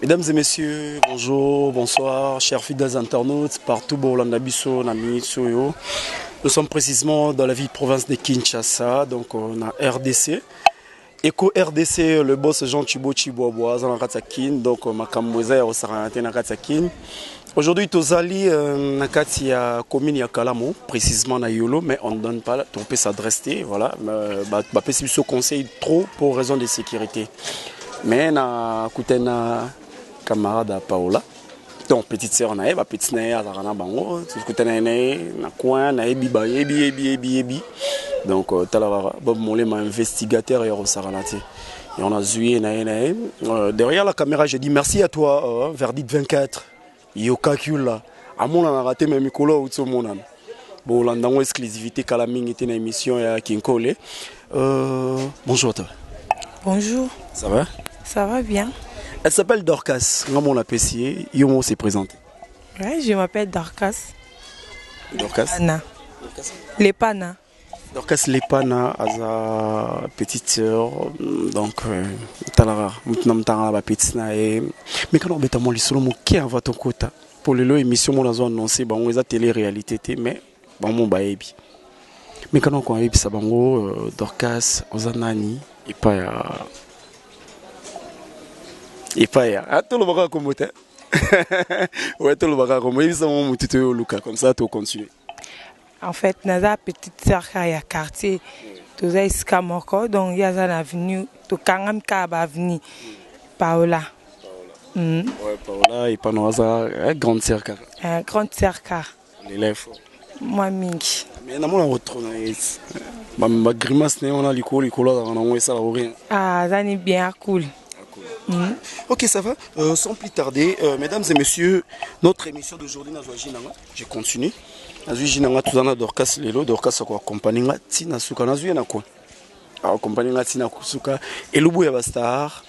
Mesdames et messieurs, bonjour, bonsoir, chers fidèles internautes, partout au Landabiso, Nami, Soyo. Nous sommes précisément dans la ville province de Kinshasa, donc on a RDC. Eco RDC, le boss Jean Chibo Chiboboa, Zanakatsakin, donc Makamweza au Saranate Nakatsakin. Aujourd'hui, Tozali Nakati a commune ya Kalamo, précisément na Yolo, mais on ne donne pas, on peut s'adresser, voilà. Bah, ce conseil trop pour raison de sécurité. Mais na Koutena camarade à Paola, donc petite sœur na eba petite na azarana bango, tu Koutena na coin na ebi. Donc talara Bob Molema investigateur et Rosaranate. Et on a zoué na derrière la caméra, j'ai dit merci à toi Verdict 24. Yokakula à mon a raté mes micro ou mon an. Bon l'andango exclusivité Kalaming était une émission à Kinkole. Bonjour à toi. Bonjour. Ça va? Ça va bien. Elle s'appelle Dorcas. Comment on l'apprécie? Yomo s'est présenté. Ouais, je m'appelle Dorcas. Dorcas. Anna. Lepana. Dorcas Lepana, sa petite sœur. Donc, talara, maintenant talara la petite nae. Mais quand on bêta mon lisolo mon qui va ton côté pour le lot émission mon azo annoncé bon on est à télé-réalité mais bon mon baebi. Mais quand on a eu ça bango Dorcas Ozanani et pas ah tout le baka comme ça. Ouais tout le baka comme ça mon petit Luca comme ça tu continues. En fait, naza petite sœur qui a quartier, tous les Skamoko, donc il y a une avenue, tout Kangam Kaba avenue, Paola. Ouais, Paola et Panoza, grande sœur car. Grande sœur car. L'élève. Moi mingi. Mais na mona autre na ma grimace ne on a l'école là on a ça là rien. Ah, ça n'est bien cool. Ok, ça va. Sans plus tarder, mesdames et messieurs, notre émission d'aujourd'hui, je continue. Dorcas Lelo, Dorcas quoi accompagner Tina Suka Nazuena quoi. Accompagner Tina Suka et Lubu Yabastar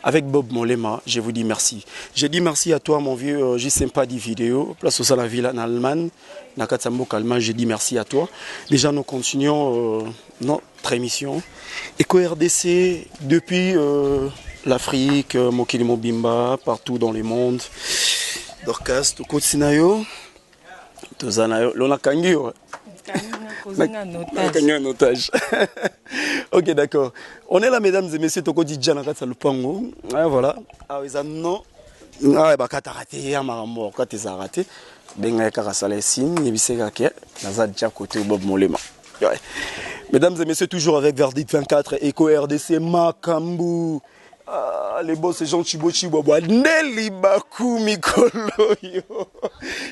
avec Bob Molema, je vous dis merci. Je dis merci à toi mon vieux, j'ai sympa des vidéos, place au la ville en Allemagne, Nakatsambo Kalman, je dis merci à toi. Déjà nous continuons notre émission. Eco RDC depuis l'Afrique, Mokili Mobimba, partout dans le monde. Dorcas, Toko Tsinayo, Tozanayo, Lona Kangyo. Un otage. Ok, d'accord. On est là, mesdames et messieurs, Toko Didjana Katsalupango. Voilà. Ah, ils ont non. Ah, bah, quand t'as raté, à ma mort, quand t'es raté, ben, il y a un signe, il y a un signe, il y a côté Bob Molema. Mesdames et messieurs, toujours avec Verdict 24, Eco RDC, Makambu. Ah, les boss, c'est Jean Chibo Chiboboa. Nelly Bakou, Mikolo.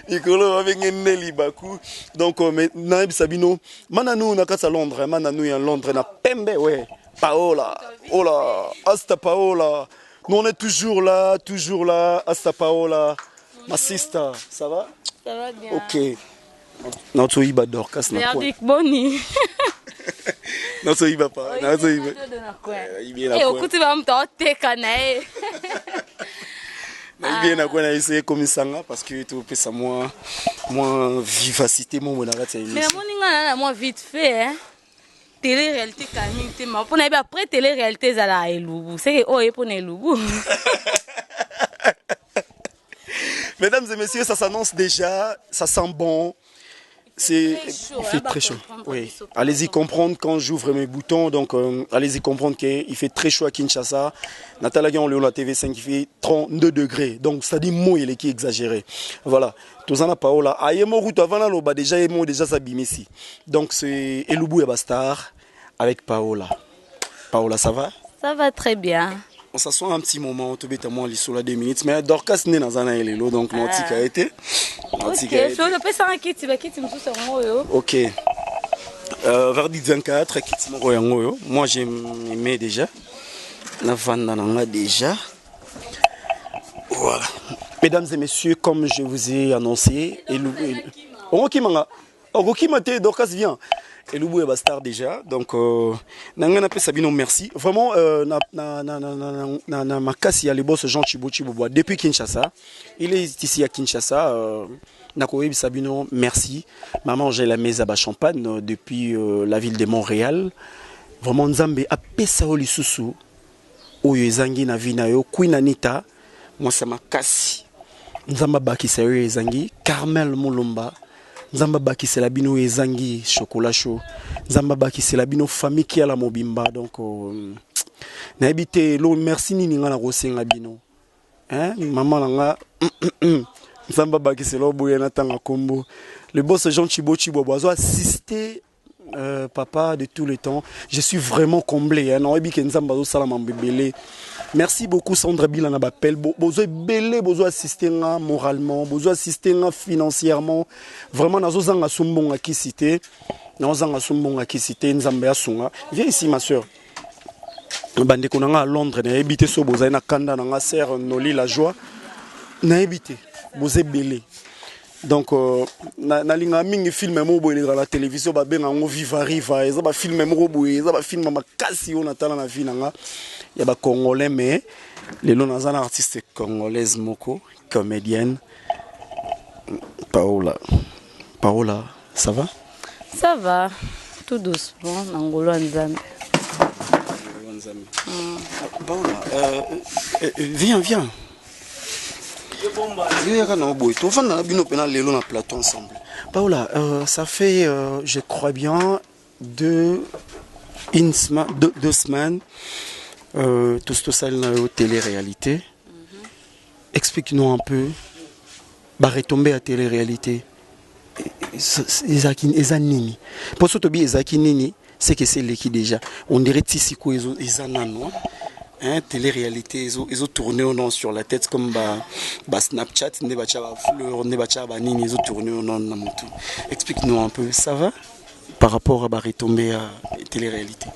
Mikolo avec Nelly Bakou. Donc, Naïb Sabino, Mananou, Nakasa Londres, Mananou en Londres, na Pembe, ouais. Paola, Ola, Asta Paola. Nous, on est toujours là, Asta Paola. Ma sister, ça va? Ça va bien. Ok. Notre Iba Dorcas, na quoi? Boni. Non, ça y va pas. Non, ça y va. Et au coup, tu vas me tenter, canaille. Il vient à quoi essayer comme ça parce que tu peux ça moins vivacité mon monarque. Mais mon ingénieur moi vite fait hein. Télé-réalité calming tu m'as pour n'aller après télé-réalité ça là et Lubu c'est que oh et pour ne Lubu. Mesdames et messieurs, ça s'annonce déjà, ça sent bon. Il fait très chaud. Oui. Allez-y comprendre quand j'ouvre mes boutons. Donc, allez-y comprendre qu'il fait très chaud à Kinshasa. Nathalie, on la TV5, il fait 32 degrés. Donc, ça dit mot, il est qui exagéré. Voilà. Tout ça n'a pas là. Ayemo route avant là, bah déjà Emo déjà s'abîme ici. Donc, c'est Elubu et Bastard avec Paola. Paola, ça va? Ça va très bien. On s'assoit un petit moment, tout bêtement, il sur 2 minutes. Mais Dorcas n'est dans un élélo, donc notre a été. Ok, je peux ça un kit, tu vas quitter me sur moi. Ok. Verdict 24, kit mo. Moi j'aimais déjà. La vanna déjà. Voilà. Mesdames et messieurs, comme je vous ai annoncé, Dorcas vient. Et Lubu est Bastard déjà. Donc, Nangana Sabino, merci. Vraiment, na makasi ya le boss Jean Chibo Chiboboa depuis Kinshasa. Il est ici à Kinshasa. Nakoe Sabino, merci. Maman, j'ai la mesa à champagne depuis la ville de Montréal. Vraiment, Nzambe a pesa oli susu. Oyo ezangi na vina yo Queen Anita. moi c'est makasi nzamba bakisa yo ezangi Carmel Mulumba nzamba bakisa bino ezangi chocolat chaud nzamba bakisa bino famille qui a la mobimba donc na habité lo merci nini nga na kosenga bino hein maman nga nzamba bakisa lo boye na tanga kombo le boss Jean Chibochi Boboazo assisté papa de tous les temps je suis vraiment comblé hein non ebi nzamba zo sala mambebele. Merci beaucoup Sandra Bilana Bapel. Bozo belé, bozo assister moralement, bozo assister financièrement. Vraiment nazo zanga sumbonga ki cité. Nazo zanga sumbonga ki cité nzambe asunga. Viens ici ma sœur. Bande konanga à Londres na habité so boza na kanda na sœur Noli la joie. Na habité. Bozo belé. Donc na linga mingi film mo boye dans la télévision ba benga ngo Viva Riva, eza ba film mo boye, eza ba film makasi on atala na vie nanga. Il y a des Congolais, mais les gens sont artistes congolaises, moko, comédienne. Paola, ça va? Ça va, tout doucement, Nangolo Nzambe. Paola, viens. Viens, ensemble. Paola, ça fait, je crois bien, deux semaines. Tout ça dans télé-réalité. Explique-nous un peu. Retomber à télé-réalité. Ezanini. Pour ce que Ezanini, c'est que c'est l'équipe déjà. On dirait Tissiko Ezanano. Hein, télé-réalité, ils ont tourné au nom sur la tête comme Snapchat, ils ont tourné au nom. Explique-nous un peu. Ça va par rapport à retomber à télé-réalité?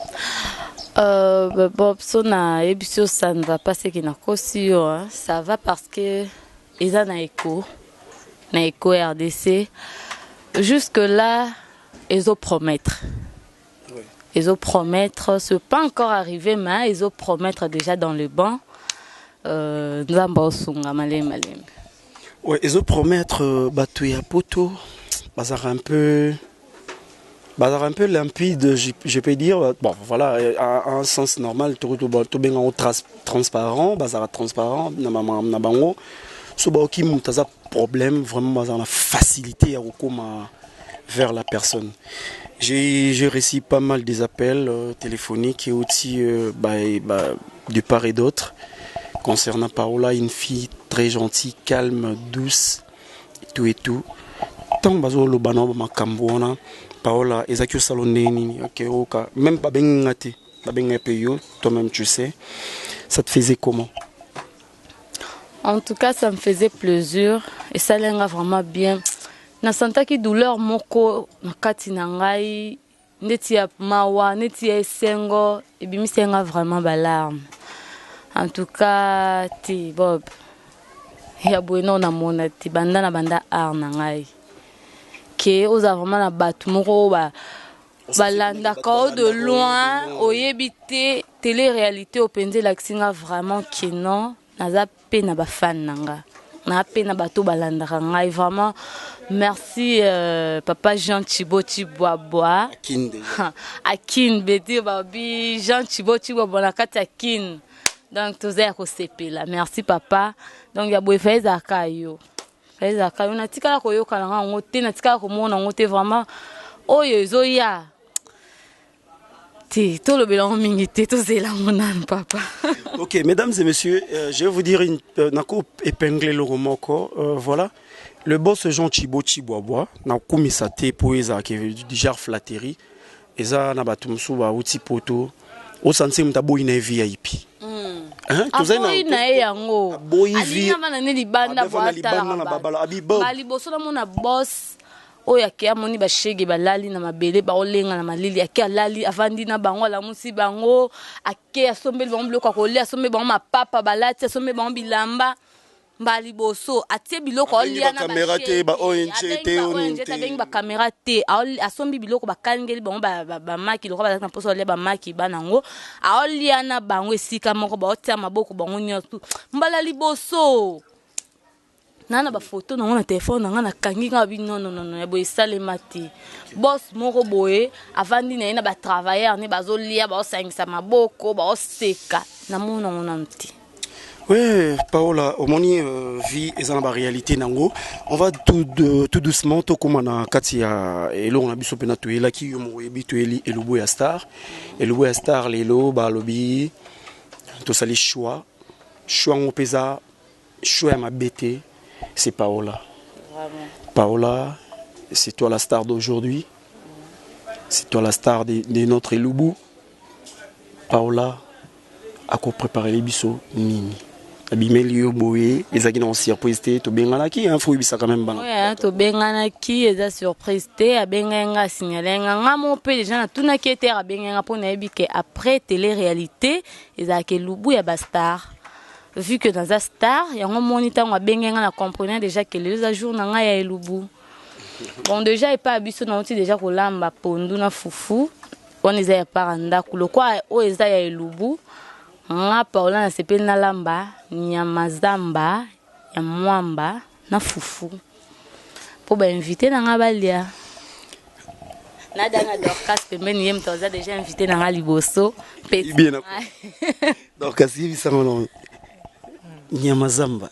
Bon, ça ne va pas, c'est qu'il n'a qu'au ça va parce que ils ont un écho RDC. Jusque là, ils ont promettre. Oui. Ils ont promettre, ce n'est pas encore arrivé, mais ils ont promettre déjà dans le banc. Oui, ils ont promettre Batouya Poto, un peu limpide, je peux dire. Bon, voilà, à un sens normal, tout bien transparent, transparent, problème, vraiment, la facilité à vers la personne. J'ai reçu pas mal des appels téléphoniques et aussi de part et d'autre concernant Paola, une fille très gentille, calme, douce, et tout. Tant bazo lo bano makambona Paola ezaki salonné nini oka même pas bengati ba bengapeyo toi-même tu sais ça te faisait comment? En tout cas ça me faisait plaisir et ça l'enga vraiment bien na santa ki douleur moko na kati na ngai neti ya mawa neti ya esengo et bimisenga vraiment ba larme en tout cas ti bob ya bueno na mona ti banda na banda ar na ngai que aux vraiment la batu moko balanda kao de loin oyebite télé-réalité openze laksinga vraiment que non naza pe na ba fan nanga na pe na bato balanda ngai vraiment merci papa Jean Chibochi Boaboa Akin beti babi Jean Chibochi Boaboa na kati Akin donc toza ko sepela merci papa donc ya boye feza kayo on a tika la koyo kalanga ngote na tika ko mona ngote vraiment oyo zoya ti to le bilan mingité to zela monan papa. OK, mesdames et messieurs, je vais vous dire une nako épingler le romoko voilà. Le boss Jean Chibochi Boaboa na kumisa te poeza ke déjà flatterie eza na batumsu ba uti poto o sanse mtabo ina VIP. Aboyi na yango alina bana ne libanda bali boso na mona boss oya ke amoni ba shege balali na mabele ba olenga na malili ake alali avandi na bango la musi bango ake asombeli bango biloko kolia asombe bango mapapa balati asombe bango bilamba mbali boso atie biloko olia na caméra te ba ONG te oninte ba caméra te asombi biloko bakangeli bango ba maki loko ba na poso olia ba maki banango aolia na bango esika moko ba otia maboko bango nyoto mbala liboso nana ba photo na ngona téléphone na ngana kangi nga bi non ya boye salema te boss moko boye avandi na ba travailleur ne bazolia ba osangisa maboko ba oseka na mona ngona nti. Oui, Paola, au moni vie et dans la réalité nango, on va tout doucement tout comme on a katia et là on a biso pena to ela ki yo mo ebi to eli elubo ya star lelo ba lobi to sali choix ngo pesa choix ma bête c'est Paola. Vraiment. Paola, c'est toi la star d'aujourd'hui. C'est toi la star de notre elubo. Paola a ko préparer les biso nini. Abimeli boye ezaki na surprise te to bengana ki hein faut ibisa quand même bana. Ouais, to bengana ki eza surprise te abenga signaler nga mo pe déjà na tuna ki était abenga pour na ebike après télé-réalité ezaki lubu ya bastar. Vu que dans la star ya ngo monita ngo abenga na comprenant déjà que les jours na nga ya lubu. Bon déjà et pas abiso na oti déjà ko lamba pondu na fufu on ezaya paranda kulo kwa o ezaya lubu. Nga Paola na sepeli na lamba nyama zamba ya mwamba na fufu po ba invité na nga balia na danga Dorcas pembeni yem toza déjà invité na nga liboso petit bien Dorcas yi bisama no nyama zamba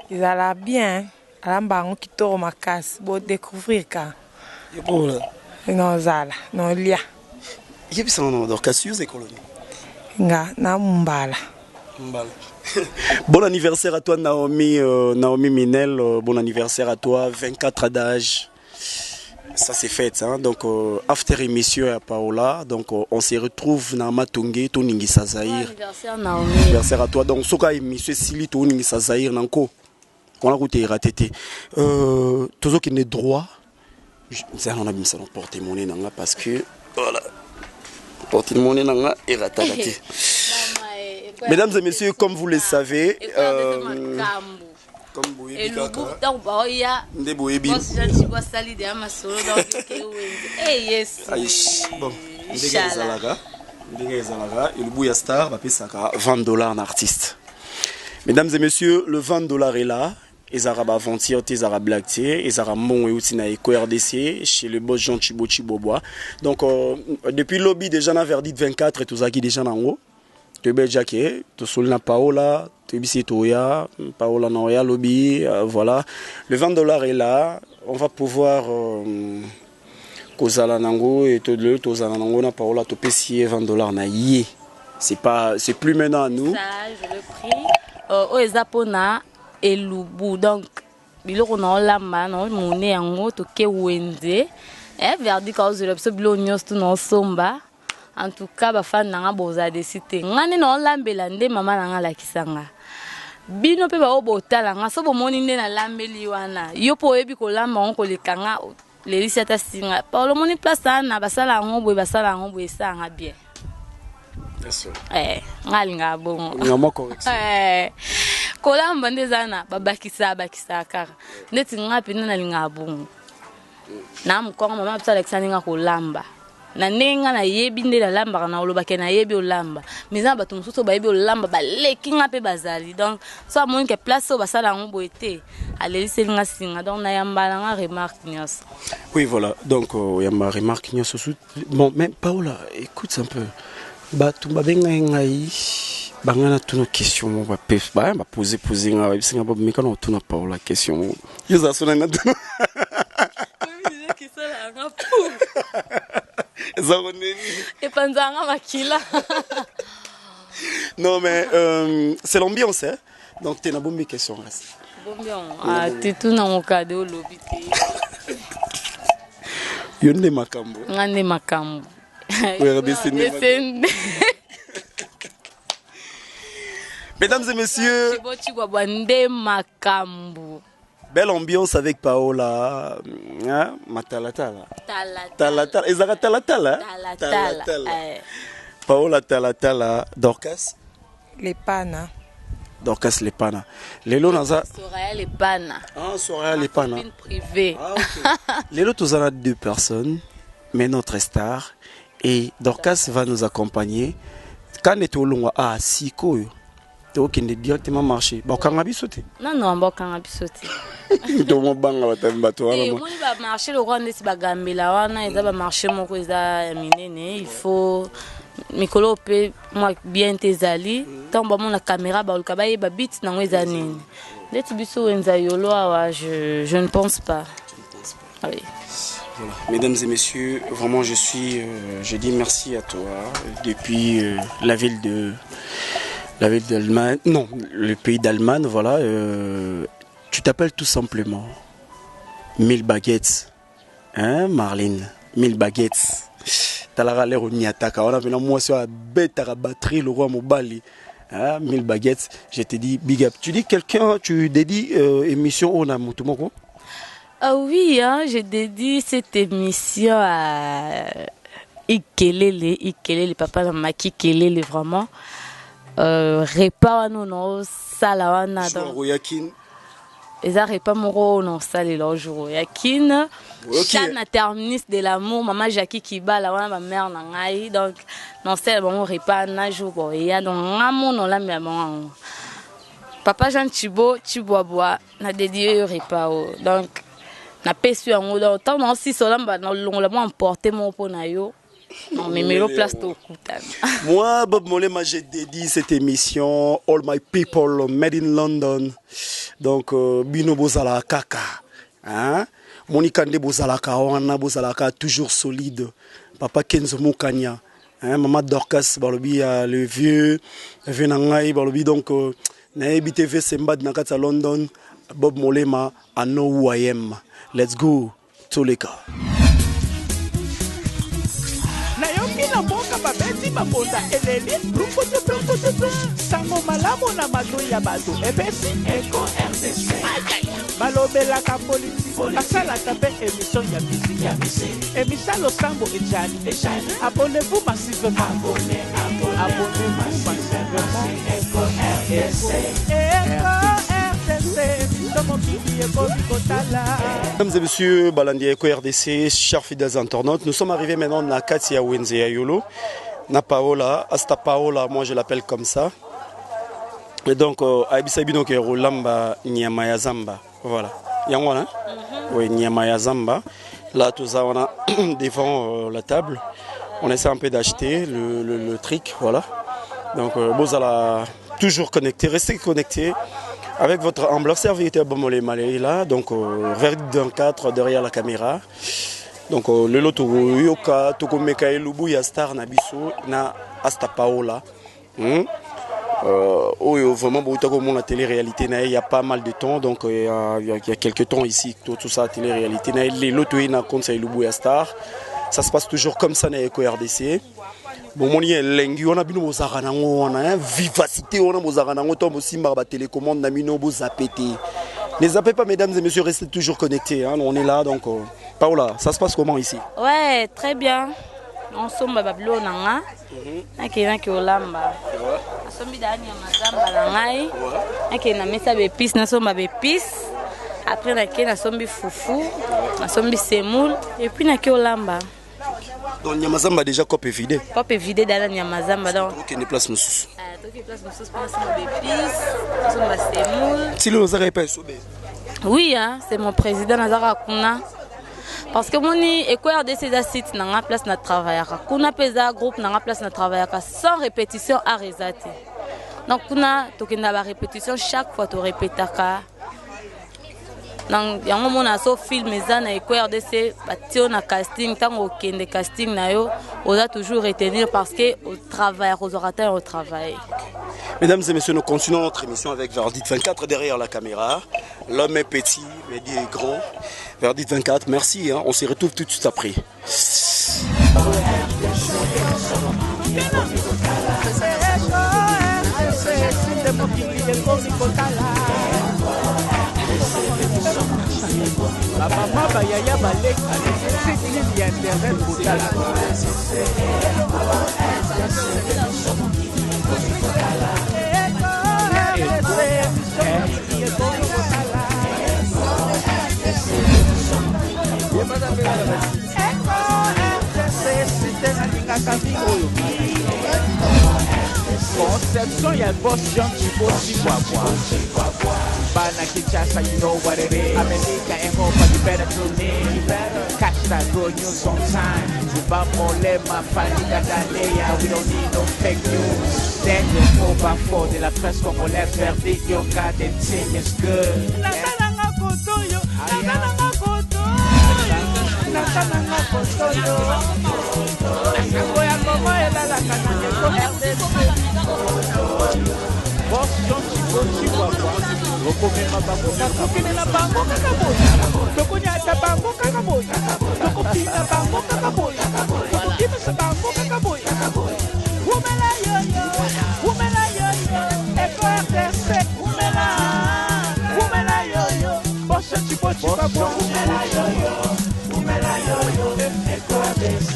ezala bien alamba ngo kitoko makasi bo découvrir ka Paola non zala non lia yi bisama no Dorcas yu ze koloni nga na mbala. Bon anniversaire à toi Naomi Minel, bon anniversaire à toi, 24 ans d'âge. Ça c'est fait hein? Donc after émission à Paola, donc on se retrouve na Matungé to Ningisa Zahir. Anniversaire Naomi. Anniversaire à toi. Donc soka émission Sili to Ningisa Zahir nanko. On a goûté ratété. Tozo qui n'est droit. Ça on a mis ça dans porte-monnaie nanga parce que voilà. Porte-monnaie nanga et ratatati. Mesdames et messieurs, comme vous le savez, comme vous et le $20 artiste. Mesdames et messieurs, le $20 est là. Les Arabes avant-hier, les Arabes black, les Arabes mon et aussi na RDC chez le boss Jean Chibobois. Donc depuis le lobby déjà na verdict 24 et tout ça qui déjà en haut. Tu es Jackie, tu es na Paola, tu es Toya, Paola Noya lobby, voilà. Le $20 est là. On va pouvoir kozala nango et tout le tozala nango na Paola to pesier $20 na yé. C'est plus maintenant à nous. Ça je le prie. Au ezapona elubu donc biloko na olamba na mone yango to ke wenze verdict cause de l'obso bilo nyos tout na somba en tout cas ba fan na boza décider ngani na olambela nde mama na nga lakisanga bino pe ba obotala nga so bomoni nde na lambeli wana yo po yebi ko lamba on ko lekanga lelisi ta singa pa lo moni place na basala ngo boye sanga bien. Bien sûr. Ngalinga bon. Ngama correction. Kolamba ndezana bakisa kaka ndeti ngapi nana linga bongo na mkonga mama psa Alexandre kolamba na nenga na yebi nde la lamba na olobake na yebi olamba miza bato mususu ba yebi olamba ba leki ngape bazali donc so amoni ke place o basala ngo boete alelise linga singa donc na yambala nga remarque nyos. Oui voilà donc yamba remarque nyos bon mais Paola écoute un peu ba tumba benga ngai bangana tuna question va poser nga ba singa ba mikano tuna Paola question yo za sona na tuna non mais c'est l'ambiance hein donc t'es na bombe question reste tu tout na okade au lobby yonde makambo ngane makambo mesdames et messieurs belle ambiance avec Paola hein? Matalatala Talatala ezaka Talatala Paola Talatala Dorcas Lepana Dorcas Lepana lelo naza Soraya Lepana Soraya Lepana privé lelo tozana deux personnes mais notre star et Dorcas va nous accompagner quand est au long siko qui est directement marché. Bon, quand on a sauté. Non, bon, quand on a sauté. Donc, on banga va t'aimer toi. On va marcher le roi de Bagambela, on a marché mon cousin miné. Il faut mikolo pe moi bien tezali tant ba mon caméra ba luka ba yeba bit na ngweza nini ndeti biso wenza yolo awa je ne pense pas. Oui. Voilà. Mesdames et messieurs, vraiment je dis merci à toi depuis la ville d'Allemagne, non, le pays d'Allemagne, voilà. Tu t'appelles tout simplement 1000 baguettes, hein, Marlene, 1000 baguettes. Talara l'air ni attaque. On a maintenant moi sur la bête à la batterie, le roi Mobali, hein, 1000 baguettes. Je te dis big up. Tu dis quelqu'un, tu dédies émission au Namutumoko? Ah oui, hein, je dédie cette émission à Ikelele, papa de Maki Kelele, vraiment. Repas non salawana donc yakin eza repas moko non salela jour yakin chana terminus de l'amour maman Jackie Kibala wana ma mère na ngai donc non c'est bon repas na jour bon ya donc ngamo non la maman papa Jean Chiboboa na dédié repas donc na pesu yango donc tant non si solamba na longola mo emporter mon pona yo. Non, mais mets place au moi, Bob Molema, j'ai dédié cette émission All My People Made in London. Donc, Bino Bozala Kaka. Hein? Monikande Bozala Kawana Bozala toujours solide. Papa Kenzo Mokanya. Hein? Maman Dorcas, Balobi, le vieux. Venangai, Balobi. Donc, Naebi TV Sembad Nakata London. Bob Molema, I know who I am. Let's go. Toleka. Na mboka babeti babonda eleli brukutu sango malamu na mato ya bato epesi Eco RDC balobelaka politiki basalaka mpe émission ya misiki emisalo sambo ejali abonnez-vous massivement abonnez-vous massivement Eco Mesdames et messieurs, Balandi Eco RDC, chers fidèles internautes, nous sommes arrivés maintenant à Katia Wenze Yolo, na Paola, Asta Paola, moi je l'appelle comme ça. Et donc, Aibisabino qui est Rolamba Nyamaya Zamba, voilà. Yangwana, oui, Nyamaya Zamba. Là, tout ça, on a devant la table. On essaie un peu d'acheter le trick, voilà. Donc, vous allez toujours connecter, restez connectés. Avec votre humble serviteur Bomolé Malé là, donc verdict d'un 4 derrière la caméra. Donc le lot Yoka, Toko Mekae Lubu ya star na biso na Asta Paola. Vraiment beaucoup la télé-réalité il y a pas mal de temps, donc il y a quelques temps ici tout ça télé-réalité les loto na compte Lubu ya star. Ça se passe toujours comme ça na Eco RDC. Bon, on a une vivacité, on a aussi une télécommande, ne zappez pas, mesdames et messieurs, restez toujours connectés. Hein, on est là, donc. Paola, ça se passe comment ici? Ouais, très bien. On sommes à Babylone, après, on a sombi foufou, on sombi semoule, et puis on a Olamba. Donc Nyamazamba déjà copé vidé. Copé vidé dans la Nyamazamba donc. OK, ne place nous sous. Donc place nous sous pour des épices, on va semoule. Si le Nazara pas sobé. Oui hein, c'est mon président Nazara Kuna. Parce que moni Eco RDC za site na place na travaillera. Kuna pesa groupe na place na travaillera sans répétition à resate. Donc kuna tokenda ba répétition chaque fois to répétaka. Donc il y a un moment où on film na Eco RDC batio na casting tant au kende casting na yo on a toujours retenir parce que au travail aux orateurs au travail. Mesdames et messieurs, nous continuons notre émission avec Verdict 24 derrière la caméra. L'homme est petit, Mehdi est grand. Verdict 24, merci, hein. On se retrouve tout de suite après. La maman Bayaya Balek, c'est qui internet pour la conception ya boss Jean Chiboboa Bana Kinshasa, you know what it is. America and Europa, you better tune in. Catch Rasta good news on time. Zubamolema, Faliga Dalea, we don't need no fake news. Then the 4x4 de la presse congolaise verdict, your goddamn team is good. Nakananga kotoyo, nakananga kotoyo, nakananga kotoyo. Nakangoya komo elala kananye ko RDC. Boss John Chibochi Wapwa, Rokomema Bango Kakapina Bango Kakaboya, Tokunyata Bango Kakaboya, Tokupina Bango Kakaboya, Tokupina Bango Kakaboya, Wumela Yo-Yo, Wumela Yo-Yo, Eko RDC, Wumela Yo-Yo, Boss John Chibochi Wapwa, Wumela Yo-Yo, Eko RDC,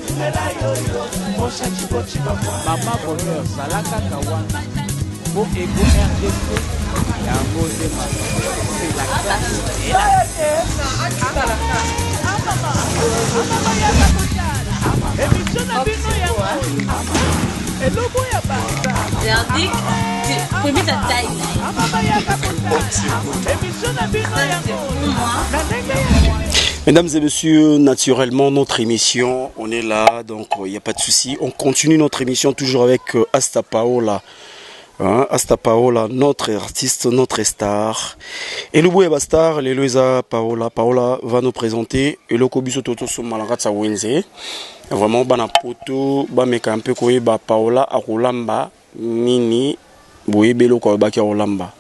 Wumela Yo-Yo, Mama Bonheur, Salaka Kawan, pour Ego RDC, Yango de c'est la classe. Mesdames et messieurs, naturellement, notre émission, on est là, donc il n'y a pas de souci. On continue notre émission toujours avec Asta Paola. Hein, Asta Paola, notre artiste, notre star. Et le bout star, l'Eloisa Paola. Paola va nous présenter le Kobiso Toto Somalangatsa Wenze. Vraiment, bana poto, ba meka un peu koye ba Paola akolamba nini, boye belo ko ba ki akolamba.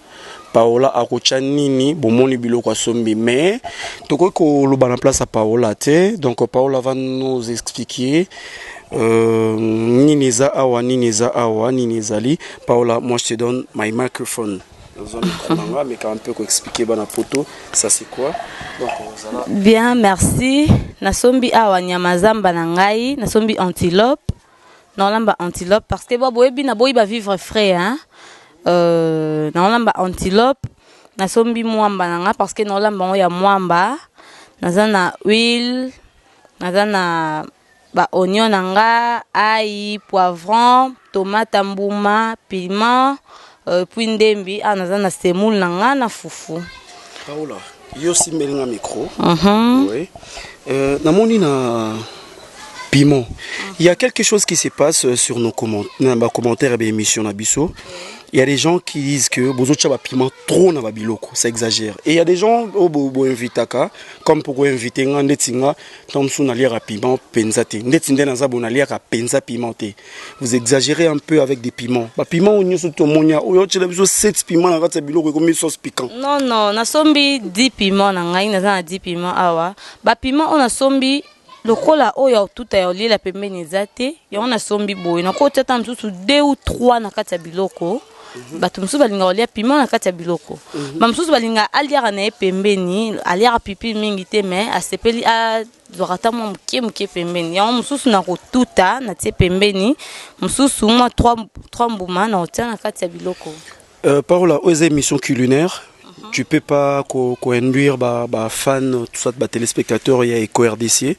Paola akocha nini bomoni biloko asombi mais toko ko lo bana place à Paola te donc Paola va nous expliquer nini za awa nini zali. Paola, moi je te donne my microphone. Mais quand un peu expliquer bana poto ça c'est quoi donc bien merci nasombi awa nyamazamba na ngai nasombi antilope nolamba antilope parce que boyebi na boyi ba vivre frais hein. Naolamba antilope nasombi mwamba nanga parce que naolamba ngo ya mwamba nazana huile nazana ba oignon nanga ail poivron tomate mbuma piment puis ndembi nazana semoule nanga na fufu. Paola yo simbelinga micro oui namoni na piment. Il y a quelque chose qui se passe sur nos commentaires et émissions Nabiso. Il y a des gens qui disent que bozocha ba piment trop na babiloko, ça exagère. Et il y a des gens au bo invitaka comme pour inviter ngandetinga tomsu na lire piment penzate. Ndetinde na zabo na lire penza pimenté. Vous exagérez un peu avec des piments. Ba piment onyo soto monya, oyo chela biso 7 piments na kata biloko comme sauce piquant. Non, na sombi 10 piments na ngai na 10 piments awa. Ba piment on a sombi lokola oyo tuta ya olie la pembeni zate, ya on a sombi boy. Na ko tata msusu 2 ou 3 na kata biloko. Bato musu balinga olia piment na kati ya biloko. Ba musu balinga aliara na pembeni, aliara pipi mingi te mais asepeli a zorata mo muke pembeni. Ya musu na kotuta na tie pembeni, musu mwa 3 mbuma na otia na kati ya biloko. Paola, aux émissions culinaires, tu peux pas co-induire ba fans, tout ça, ba téléspectateurs, il y a Eco RDC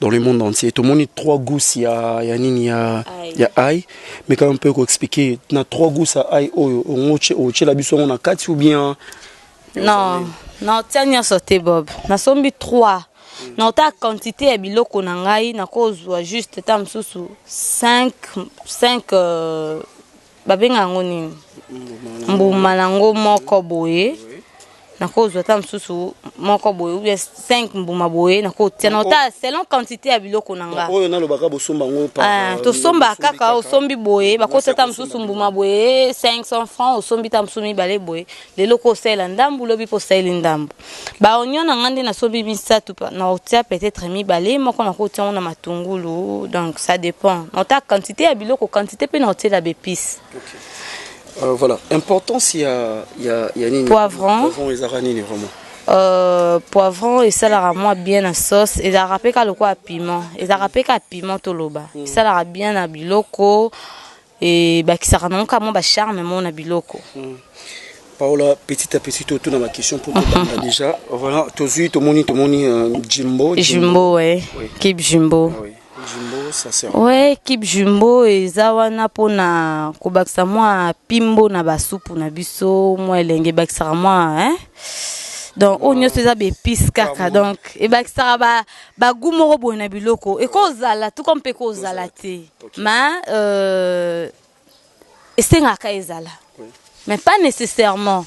dans le monde entier. Tout le monde a 3 gousses, il y a nini, il y a ail, mais quand on peut expliquer, on a 3 gousses à ail, on a la bisson, on a 4 ou bien. Non, tiens, sauté Bob. Na sombi 3. Na ta quantité ya biloko na ngai na kozwa juste tam susu 5 babenga ngoni. Mbuma nango moko boye. Na kozwa tam susu moko boye ou 5 mbuma boye na ko tia na ta selon quantité ya biloko nanga. Oyo na lobaka bosomba ngo pa. To somba kaka o sombi boye ba ko tam susu mbuma boye 500 francs o sombi tam sumi bale boye. Le loko sela ndambu lobi po sela ndambu. Ba onyo na ngande na sombi misatu pa na otia peut-être mi bale moko na ko tia na matungulu donc ça dépend. Na ta quantité ya biloko quantité pe na otia la bépice. OK. Voilà, importance il y a nini poivron et zaranini vraiment. Poivron et ça la moi bien la sauce et ça rappelle ka loko à piment et ça rappelle ka piment toloba. Ça la bien na biloko et ba ki ça rend comme ba charme mon na biloko. Paola, petit à petit tout dans ma question pour toi déjà. Voilà, tozui to moni Jumbo. Jumbo ouais. Kip Jumbo. Oui. Jumbo, ça sert. Ouais, Kip Jumbo et zawana pona kobaksa moi pimbo na basupu na biso moi elenge baksa moi hein. donc on nyonso eza bépice kaka donc ebakisaka bagu moko boye na biloko ekozala tout comme mpe ekozala te ma esengaka ezala mais pas nécessairement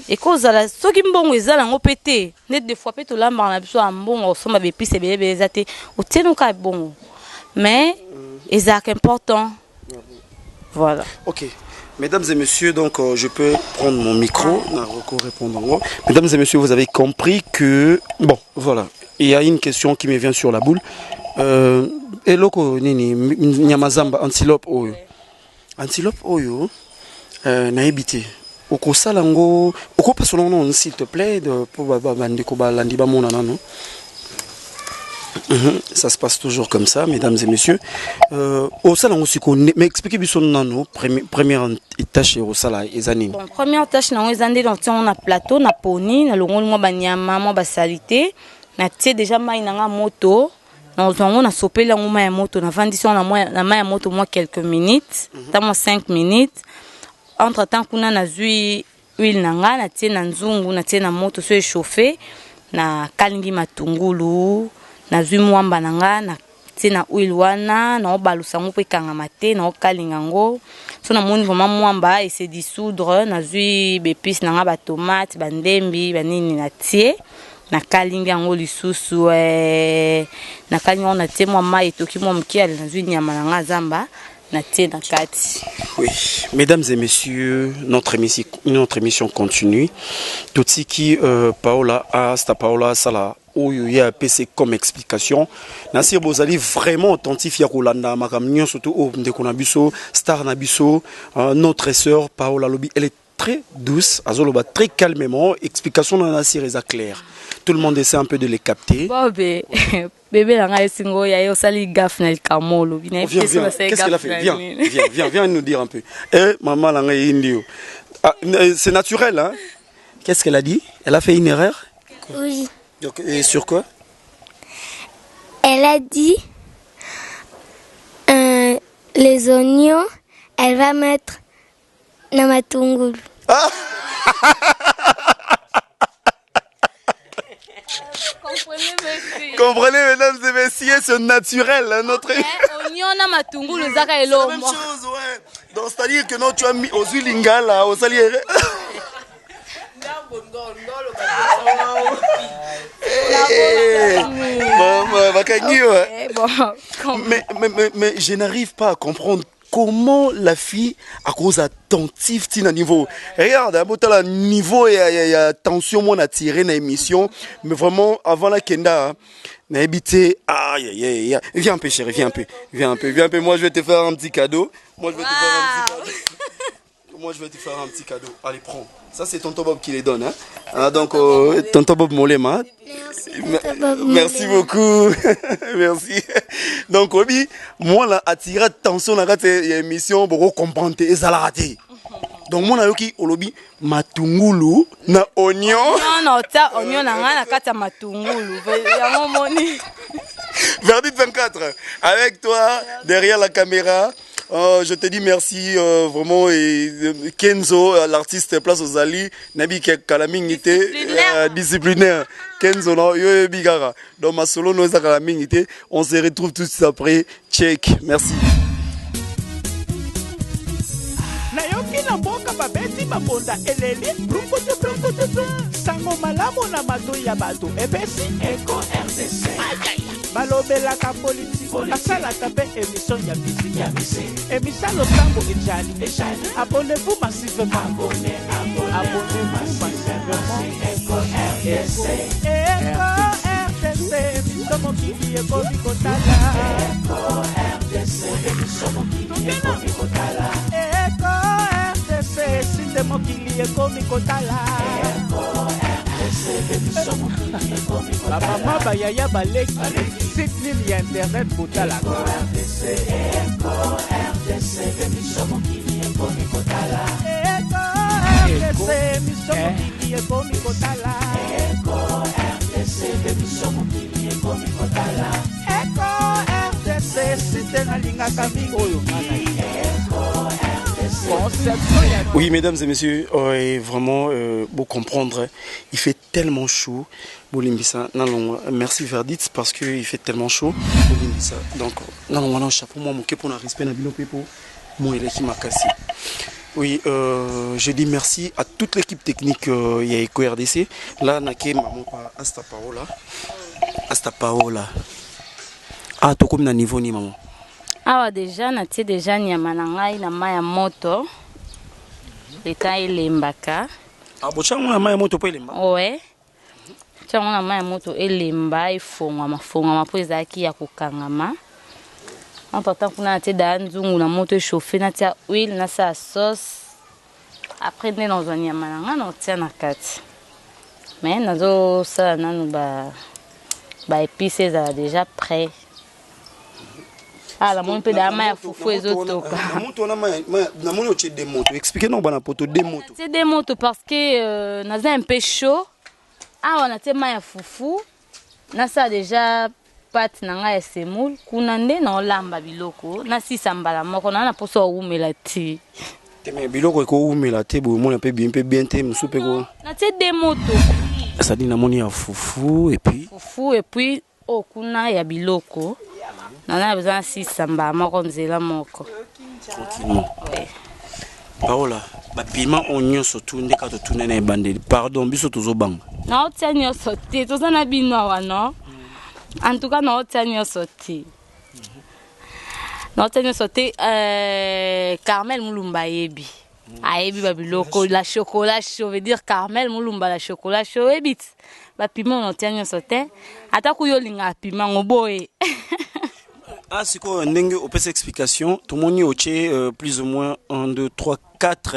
ekozala soki mbongo ezala yango mpe te neti des fois mpe tolambaka na biso ya mbongo osomba bépice ebelebele eza te otienoka bongo mais ezalaka important voilà. Ok. Mesdames et messieurs, donc je peux prendre mon micro, répondre en gros. Mesdames et messieurs, vous avez compris que bon, voilà, il y a une question qui me vient sur la boule. Eloko nini nyamazamba antilope oyo. Antilope oyo na ebité. Oko salango, oko pasolongo s'il te plaît de pour bandeko balandi ba mona nano. Ça se passe toujours comme ça, mesdames et messieurs. Au salon aussi, mais expliquez bien son première tâche au salon et années. Bon, première tâche na ezande donc on a plateau na poni na longo mo banyama mo basalite na tie déjà mai na moto na zongo na sopela ngoma ya moto na vendison na mai ya moto moi quelques minutes, tamo 5 minutes. Entre temps kuna na zui huile nanga na tie na nzungu na tie na moto so échauffé na kalingi matungulu na zui mwamba nanga na tina huile wana na obalusa ngo pe kangama te na okalinga ngo so na moni vraiment mwamba et se dissoudre na zui bépice nanga ba tomate ba ndembi ba nini na tie na kalinga ngo lisusu na kalinga na tie mwamba etoki mwa mkia na zui nyama nanga zamba na tie na kati. Oui, mesdames et messieurs, notre émission continue. Tout ce qui Paola Sala oyo ya PC comme explication Nasir Bozali vraiment attentif ya Rolanda makamnyo surtout au ndeko na biso star na biso notre sœur Paola Lobi, elle est très douce azoloba très calmement, explication na Nasir est claire, tout le monde essaie un peu de les capter. Bobé bébé la ngai singo ya yo sali gaf na kamolo bina qu'est-ce qu'elle a fait, viens nous dire un peu maman la ngai indio c'est naturel hein. Qu'est-ce qu'elle a dit? Elle a fait une erreur? Oui. Donc, et sur quoi? Elle a dit les oignons, elle va mettre dans ma tungulu. Ah Comprenez mesdames et messieurs, c'est naturel hein, notre oignon na matungulu zaka elo. Même chose ouais. Donc c'est-à-dire que non tu as mis aux huiles lingala au salier. Mais je n'arrive pas à comprendre comment la fille à cause attentive à niveau. Regarde, à niveau et tension mon attiré dans l'émission, mais vraiment avant la kenda n'a habité viens un peu chérie, viens un peu, moi je vais te faire un petit cadeau. Moi je vais te faire un petit cadeau. Allez, prends. Ça c'est tonton Bob qui les donne hein. Donc tonton Bob Molema. Merci beaucoup. Merci. Donc obi moi là attirer attention à cette émission pour comprendre et ça l'a raté. Donc moi na yoki olobi matungulu na oignon. Non ta oignon na kata matungulu. Ya moni. Verdict 24 avec toi derrière la caméra. Je te dis merci vraiment et Kenzo l'artiste place aux Ali Nabi Kalamingité disciplinaire Kenzo no yo bigara donc ma solo no Kalamingité on se retrouve tout de suite après check merci. Na mboka babeti babonda eleli brunkote sango malamu na mato ya bato ebesi Eco RDC balobelaka politiki basalaka mpe émission ya misiki émission losambo ejali abonnez-vous massivement abonnez-vous massivement Eco RDC émission mokili ekomi kotala Eco RDC émission mokili ekomi kotala Sinde mokili ekomi kotala la mama bayaya baleki site nini ya internet botala émission mokili ekomi kotala Eco RDC site nalingaka mingi oyo Oui, mesdames et messieurs, vraiment, pour comprendre, il fait tellement chaud. Merci Verdit parce qu'il fait tellement chaud. Donc, non, chapeau, moi, mon pour le respect, moi, il est qui m'a cassé. Oui, je dis merci à toute l'équipe technique Yaeko RDC. Là, Nake, maman, Asta Paola. Ah, tu comme na niveau ni maman. Ah, déjà, natie déjà nyama na ngai na maya moto. Leta elembaka. Ah, bon, chango na maya moto po elemba. Ouais. Chango na maya moto elemba ifongama po ezaki ya kokangama. En partant kuna natie da nzungu na moto chauffer natia huile na sa sauce. Après ne dans un nyama na nga na tia na kati. Mais nazo ça nanu ba épices ça déjà prêt. Ah, la mon peu d'ama ya fufu ezotoka. Na moto tu des motos. Expliquez-nous bana poto des motos. C'est des motos parce que naza un peu chaud. Ah, on a tellement ya fufu. Na ça déjà pâte na nga ya semoule. Kuna nde na olamba biloko. Na si sambala moko na poso umela ti. Mais biloko ko umela te bo mon un peu bien te musupe ko. Na te des motos. Ça dit na moni ya fufu et puis oh kuna ya biloko. Nana besoin si samba moko nzela moko. Tranquillement. Ouais. Paola, ba piment oignon surtout ndeka to tuna na bande. Pardon, biso tozo banga. Na otianyo sauté, toza na bino wa no. En tout cas na otianyo sauté. Na otianyo sauté Carmel Mulumba yebi. Ayebi ba biloko la chocolat chaud veut dire Carmel Mulumba la chocolat chaud ebit. Ba piment na otianyo sauté. Ata kuyo linga piment ngoboye. Ah, c'est quoi un dingue au PS explication? Tout le monde y plus ou moins 1, 2, 3, 4.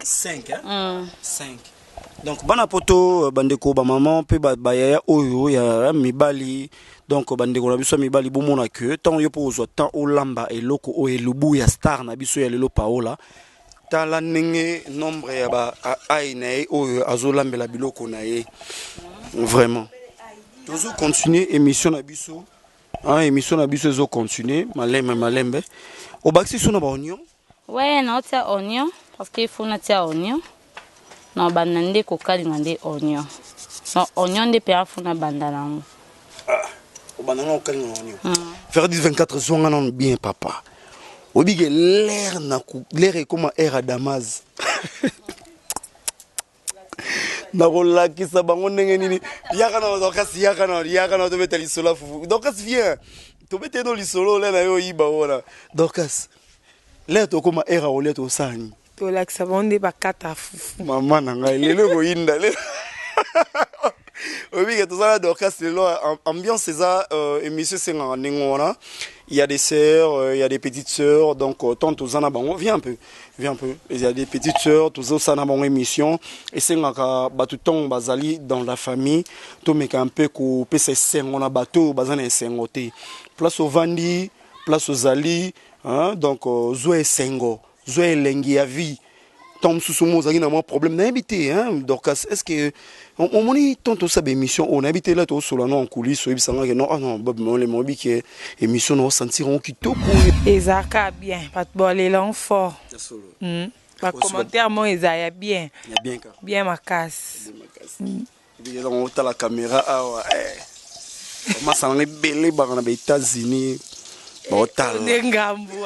5. 5. Donc, banapoto, bandeko, ba maman, pe ba yaya, oyo, ya mibali. Donc, bandeko, na biso mibali, bon mon accueil. Tant yo po tant o lamba et loko o elubu ya star na biso ya lelo paola. Ta la nenge nombre ya ba aine oyo azolambe la biloko na ye. Vraiment. Toujours continuer émission na biso. Ah, émission na biso zo continuer, malembe. Au baxi sona ba oignon? Ouais, na tia oignon parce qu'il faut na tia oignon. Na banande ko kali ngande oignon. No oignon de pe afuna bandana. Ah, o banana ko kali oignon. Faire 24 zonga non bien papa. Obige l'air est comme air à Damas. Nakolakisa bango ndenge nini yakana dokasi yakana to beta lisolo fufu dokas viens to beta no lisolo le na yo yiba wona dokas le to koma era ole to sani to lakisa bonde bakata fufu mama na ngai lelo ko yinda le oui que tout ça dokas lelo ambiance ça émission c'est en ngona il y a des sœurs, il y a des petites sœurs, donc tant tous en abon, viens un peu. Il y a des petites sœurs, tous en abon émission, et c'est nga batuton bazali dans la famille, tout mais un peu qu'on peut se sentir on a bateau, bazan et sengoté. Place au Vandi, place aux Ali, hein, donc zoé sengo, zoé lengi à vie. Tom Susumo zagi na mon problème n'habité hein donc est-ce que on moni tonto sa émission on habité là to solo en coulisses so bisanga que non ah non bob mon le mobi que émission no sentiront kitoko ezaka bien pas de boler long fort pas commentaire mon ezaya bien bien ma casse bien on ta la caméra ah ouais ma sangle belé ba na États-Unis ba tal ngambu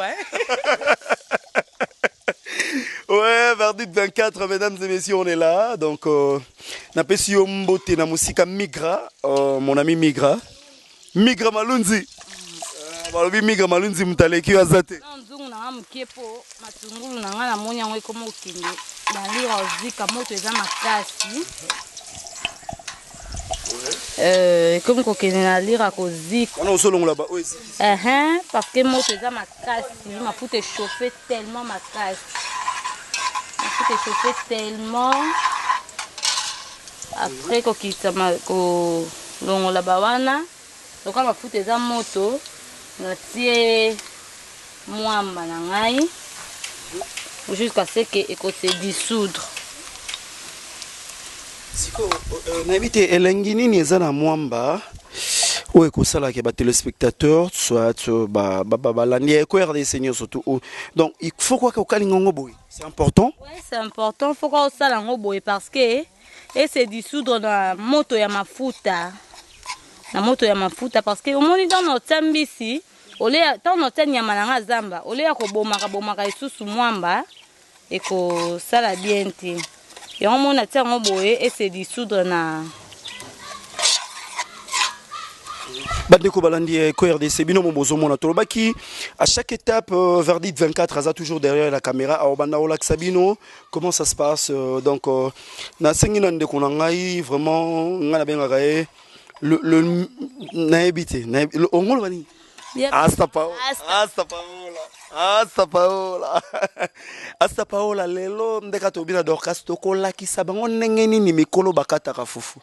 Ouais, Verdit 24, mesdames et messieurs, on est là. Donc, na pesi mbote na musika Migra, mon ami Migra. Migra Malunzi. Balobi Migra Malunzi mutaleki azate. Nzungu na mkepo, matungulu na ngana monya ngwe komo kinde. Dalira ozika moto eza makasi. Comme kokene na lira kozika. On a solongo là-bas. Oui. Parce que moto eza makasi, ma foute chauffer tellement makasi. Faut chauffer tellement après ko longo la bawana donc on va foutre za moto na tie mwamba na ngai jusqu'à ce que eko se dissoudre siko na bité elengi nini eza na mwamba Oui, comme ça, là, il y a des téléspectateurs, soit, l'année, RDC, surtout. Donc, il faut quoi qu'on c'est important. Oui, c'est important. Il faut qu'on s'aille en boy parce que et c'est dissoudre la moto ya mafuta. La moto ya mafuta parce que au moins dans notre ici, au lieu dans notre nyama zamba, au lieu ko bomaka isusu mwamba et ko sala bien ti. Et au moins na en boy et c'est dissoudre na Bandeko Balandi ko RDC bino mobozo mona tolobaki à chaque étape Verdict 24 aza toujours derrière la caméra a obanda olak sabino comment ça se passe donc na sengi na ndeko na ngai vraiment ngana benga gae le naebité le ongolo bani Asta Paola lelo ndeka tobina Dorcas tokolaki sabango ndenge nini mikolo bakata ka fufu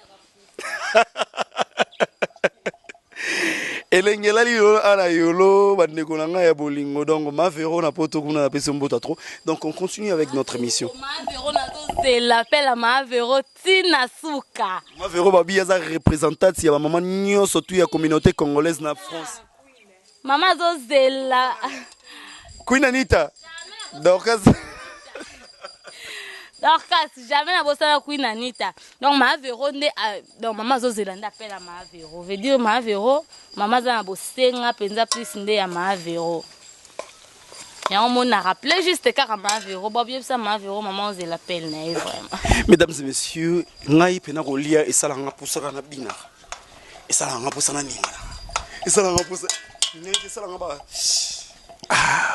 elengela lilo ana yolo bandeko na nga ya bolingo donc Mavero na poto kuna na pese mbota trop donc on continue avec notre émission. Mavero na c'est l'appel à Mavero Tina Souka. Mavero babi ya représentante ya maman nyo surtout ya communauté congolaise na France. Maman Zozela. Queen Anita. Dorcas jamais na bossa Queen Anita. Donc Mavero donc maman Zozela ndapela Mavero. Veut dire Mavero maman za na bosenga penza plus nde ya Mavero. Ya on m'a rappelé juste car Mavero bien ça Mavero maman Zozela l'appelle na vraiment. Mesdames et messieurs, ngai pena ko lia et sala nga posaka na bina. Et sala nga posana ninga. Et sala nga posa nenge sala nga ba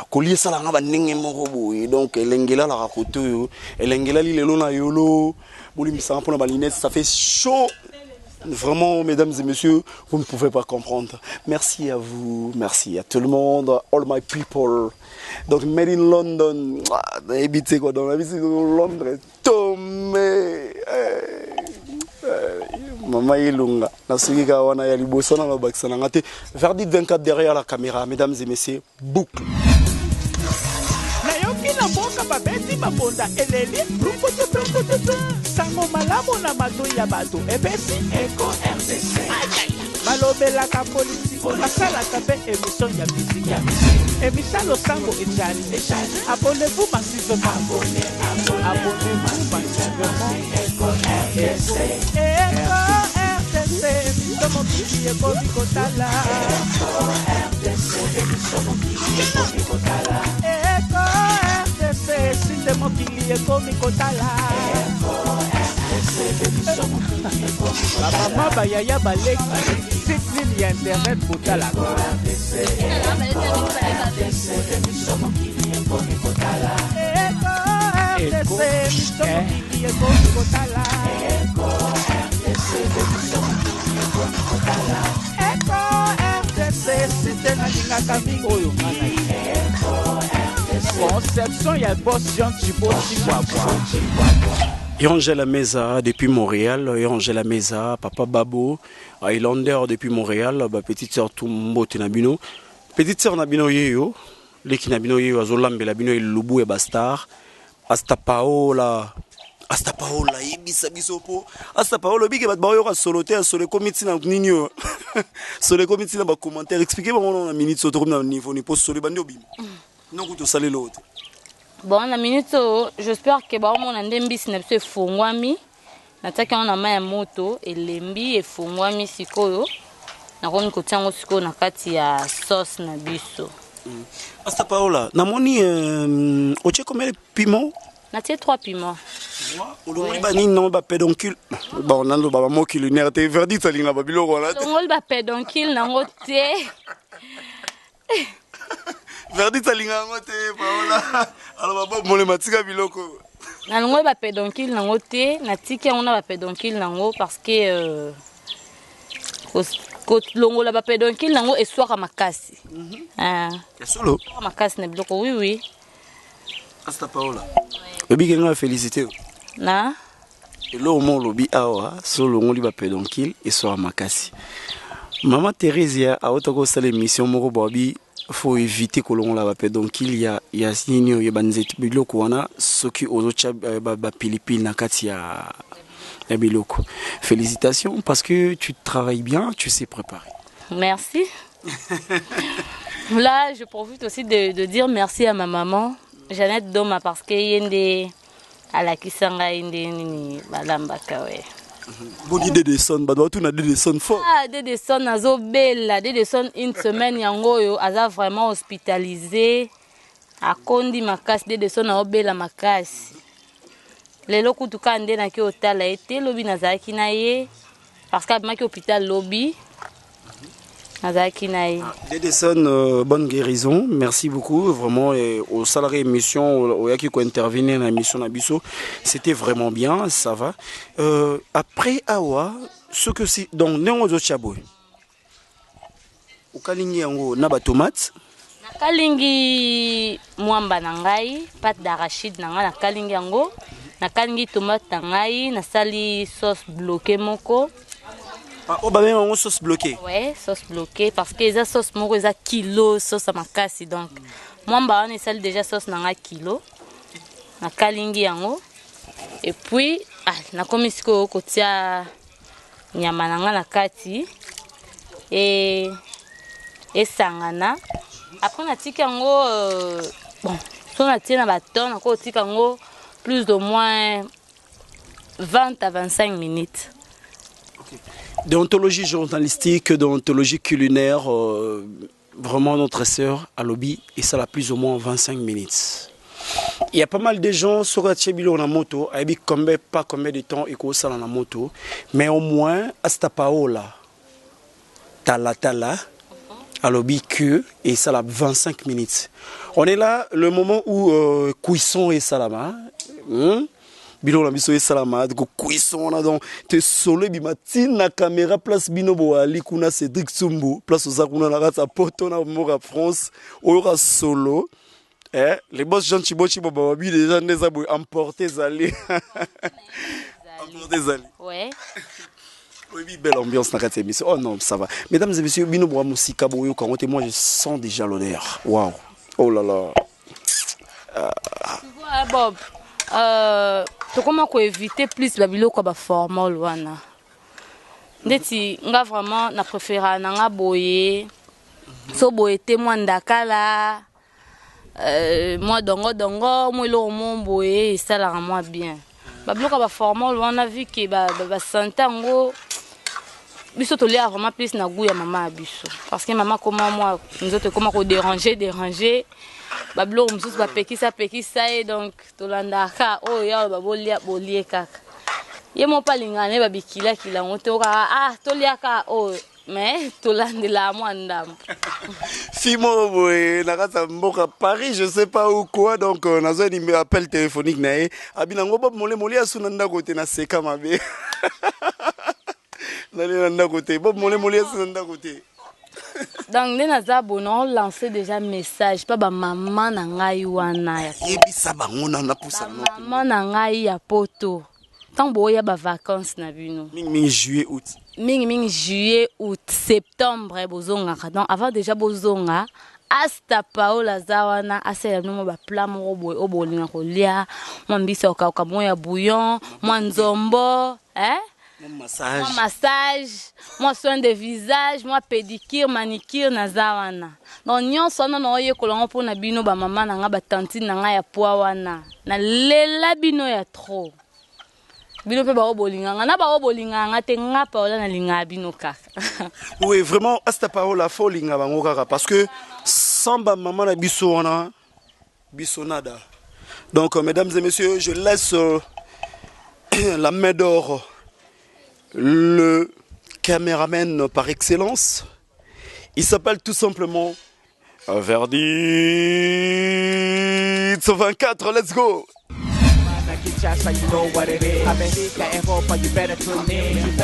kolie sala nga ba ndenge moko boye donc elengela la rakoto yo elengela li lelo na yolo bolimisa mpona ba lunettes ça fait chaud vraiment mesdames et messieurs vous ne pouvez pas comprendre merci à vous merci à tout le monde all my people donc made in London habité quoi dans la vie de Londres Tomé Maman Ilunga, Nasugika wana ya liboso na bakisa na ngate. Verdict 24 derrière la caméra, mesdames et messieurs, boucle. Na yoki na mboka babeti babonda eleli, sango malamu na mato ya bato, ebesi Eko RDC. Malobela ka polisi, masalaka pe émission ya musique ya musique. Émission Losango Ejali, abonnez-vous massivement. Abonnez-vous massivement. Eko RDC. Eko RDC, émission mokili ekomi kotala. Eko RDC, émission mokili ekomi kotala. Eko RDC, sinde mokili ekomi kotala. Eko RDC, émission mokili ekomi kotala. Mama bayaya baleki. Site ligne internet botala. Conception ya boss Jean Thibault Angela Meza depuis Montréal, Angela Meza, Papa Babo, Highlander depuis Montréal, petite sœur Tumbo Tenabino, petite sœur Nabino Yeyo, Leki Nabino Yeyo, Azolambe Labino et Lubu et Bastar, Asta Paola, Ibisa Bisopo, Asta Paola, Big et Bayo Soloté, sur le comité dans Nino, sur le comité dans commentaire, expliquez-moi mon minute sur le niveau, ni poste sur le bandobim. Non, vous salez l'autre. Bon, la minute, j'espère que mon andembi sinapse fongwami. Nataka on a ma moto et lembi et fongwami sikoyo. Na koni kotiango sikoyo na kati ya sauce na biso. Asta Paola, namoni oche combien de piments? Natie 3 piments. Olongoli ba nini non ba pédoncule. Ba onando ba mo culinaire te verdict salinga ba biloko na te. Olongoli ba pédoncule nango te. Verdict salinga ngote Paola. Alors ba mo le matika biloko. Na longo ba pédoncule nango te, na tiki on a ba pédoncule nango parce que ko longo la ba pédoncule nango e soka makasi. Ah. Solo. Makasi na biloko oui. Asta Paola. Obi kenga féliciter. Na. Et là au moins lobi awa solo ngoli ba pédoncule e soka makasi. Maman Thérèse a otoko sala émission moko bobi faut éviter que l'on la paix donc il y a signo ya banzet biloko wana soki ozocha ba pilipili na kati ya biloko. Félicitations parce que tu travailles bien, tu sais préparer. Merci. Là, je profite aussi de dire merci à ma maman, Jeannette Doma, parce qu'elle est à la Kisanga, ni balambaka, ouais. Boni des sons, badoa tout na des sons fort. Ah, des sons nazo bella, des sons une semaine yango yo, aza vraiment hospitalisé. A kondi makasi des sons na bella makasi. Lelo kutuka ande na ki hôpital été lobi nazaki na ye parce que ma ki hôpital lobi. Des sons, bonne guérison, merci beaucoup. Vraiment, aux salariés émission, aux gens qui ont intervenu dans l'émission Nabiso, c'était vraiment bien, ça va. Après Awa, ce que c'est, donc, Néonzo Chaboy. Au Kalingi, on a des tomates. Kalingi mwamba nangai, pâte d'arachide nangai, na kalingi yango, na kalingi tomate nangai, na sali sauce bloquée moko. Ah, oh, bah même on sauce bloquée. Ouais, sauce bloquée parce que les sauce moko les kilo sauce à makasi donc. Moi bah on est déjà sauce nanga kilo. Na kalingi yango. Et puis na komisiko kotia nyama nanga na kati et sangana. Après na tika yango bon, so na tia na baton na ko tika yango plus de moins 20 à 25 minutes. Déontologie journalistique, déontologie culinaire, vraiment notre sœur à lobby, et ça a plus ou moins 25 minutes. Il y a pas mal de gens sur la Tchébilo en moto, et pas combien de temps ils courent ça dans la moto, mais au moins, à cette paola, tala, à lobby que, et ça a 25 minutes. On est là, le moment où cuisson et salama. Bino la biso salama de cuisson na donc te solo bimatin na caméra place bino bo ali kuna Cédric Sumbu place aux kuna na rata poto na mora France ora solo les boss Jean Chibochi baba bi déjà les a emporter zali emporter zali ouais oui belle ambiance na cette émission. Oh non ça va mesdames et messieurs bino bo musika bo yo quand moi je sens déjà l'odeur waouh oh là là tu vois Bob comment éviter plus babilo quoi ba formal wana ndeti nga vraiment na préféra na nga boye so boye te moi ndakala moi dongo moi lo mon boye ça la moi bien babilo quoi ba formal wana vu que ba santé ngo biso to lia vraiment plus na goût ya maman biso parce que maman comment moi nous autres comment ko déranger bablo msusu bapekisa et donc tolanda ka o ya babolia bolie kaka ye mo palingane babikila kila ngoto ka tolia ka o mais tolandela mwandam Fimo boy nakata mboka Paris je sais pas où quoi donc nazo ni appel téléphonique nae abinango bob mole asuna ndako te na seka mabe nali ndako te bob mole asuna ndako te. Donc les nazabo on lancé déjà message pas ba maman na ngai wana ya yebisa bango na pousa no maman na ngai ya poto tant boya ba vacances na bino mingi juillet août septembre bozonga donc avant déjà bozonga asta paola zawana asela no ba plat mo boy obolinga kolia mo mbisa okauka mo ya bouillon mo nzombo massage, moi soin de visage, moi pédicure, manicure na zawana. Donc nyonso na no ye kolongo po na bino ba mama na nga ba tante na nga ya poa wana. Na lela bino ya trop. Bino pe ba obolinganga na ba obolinganga te nga paola na linga bino kaka. Oui, vraiment asta paola folinga bango kaka parce que sans ba mama na biso wana bisonada. Donc mesdames et messieurs, je laisse la main d'or le caméraman par excellence. Il s'appelle tout simplement Verdict 24, let's go. Kinshasa, you know what it is. America, Europa, you better tune in.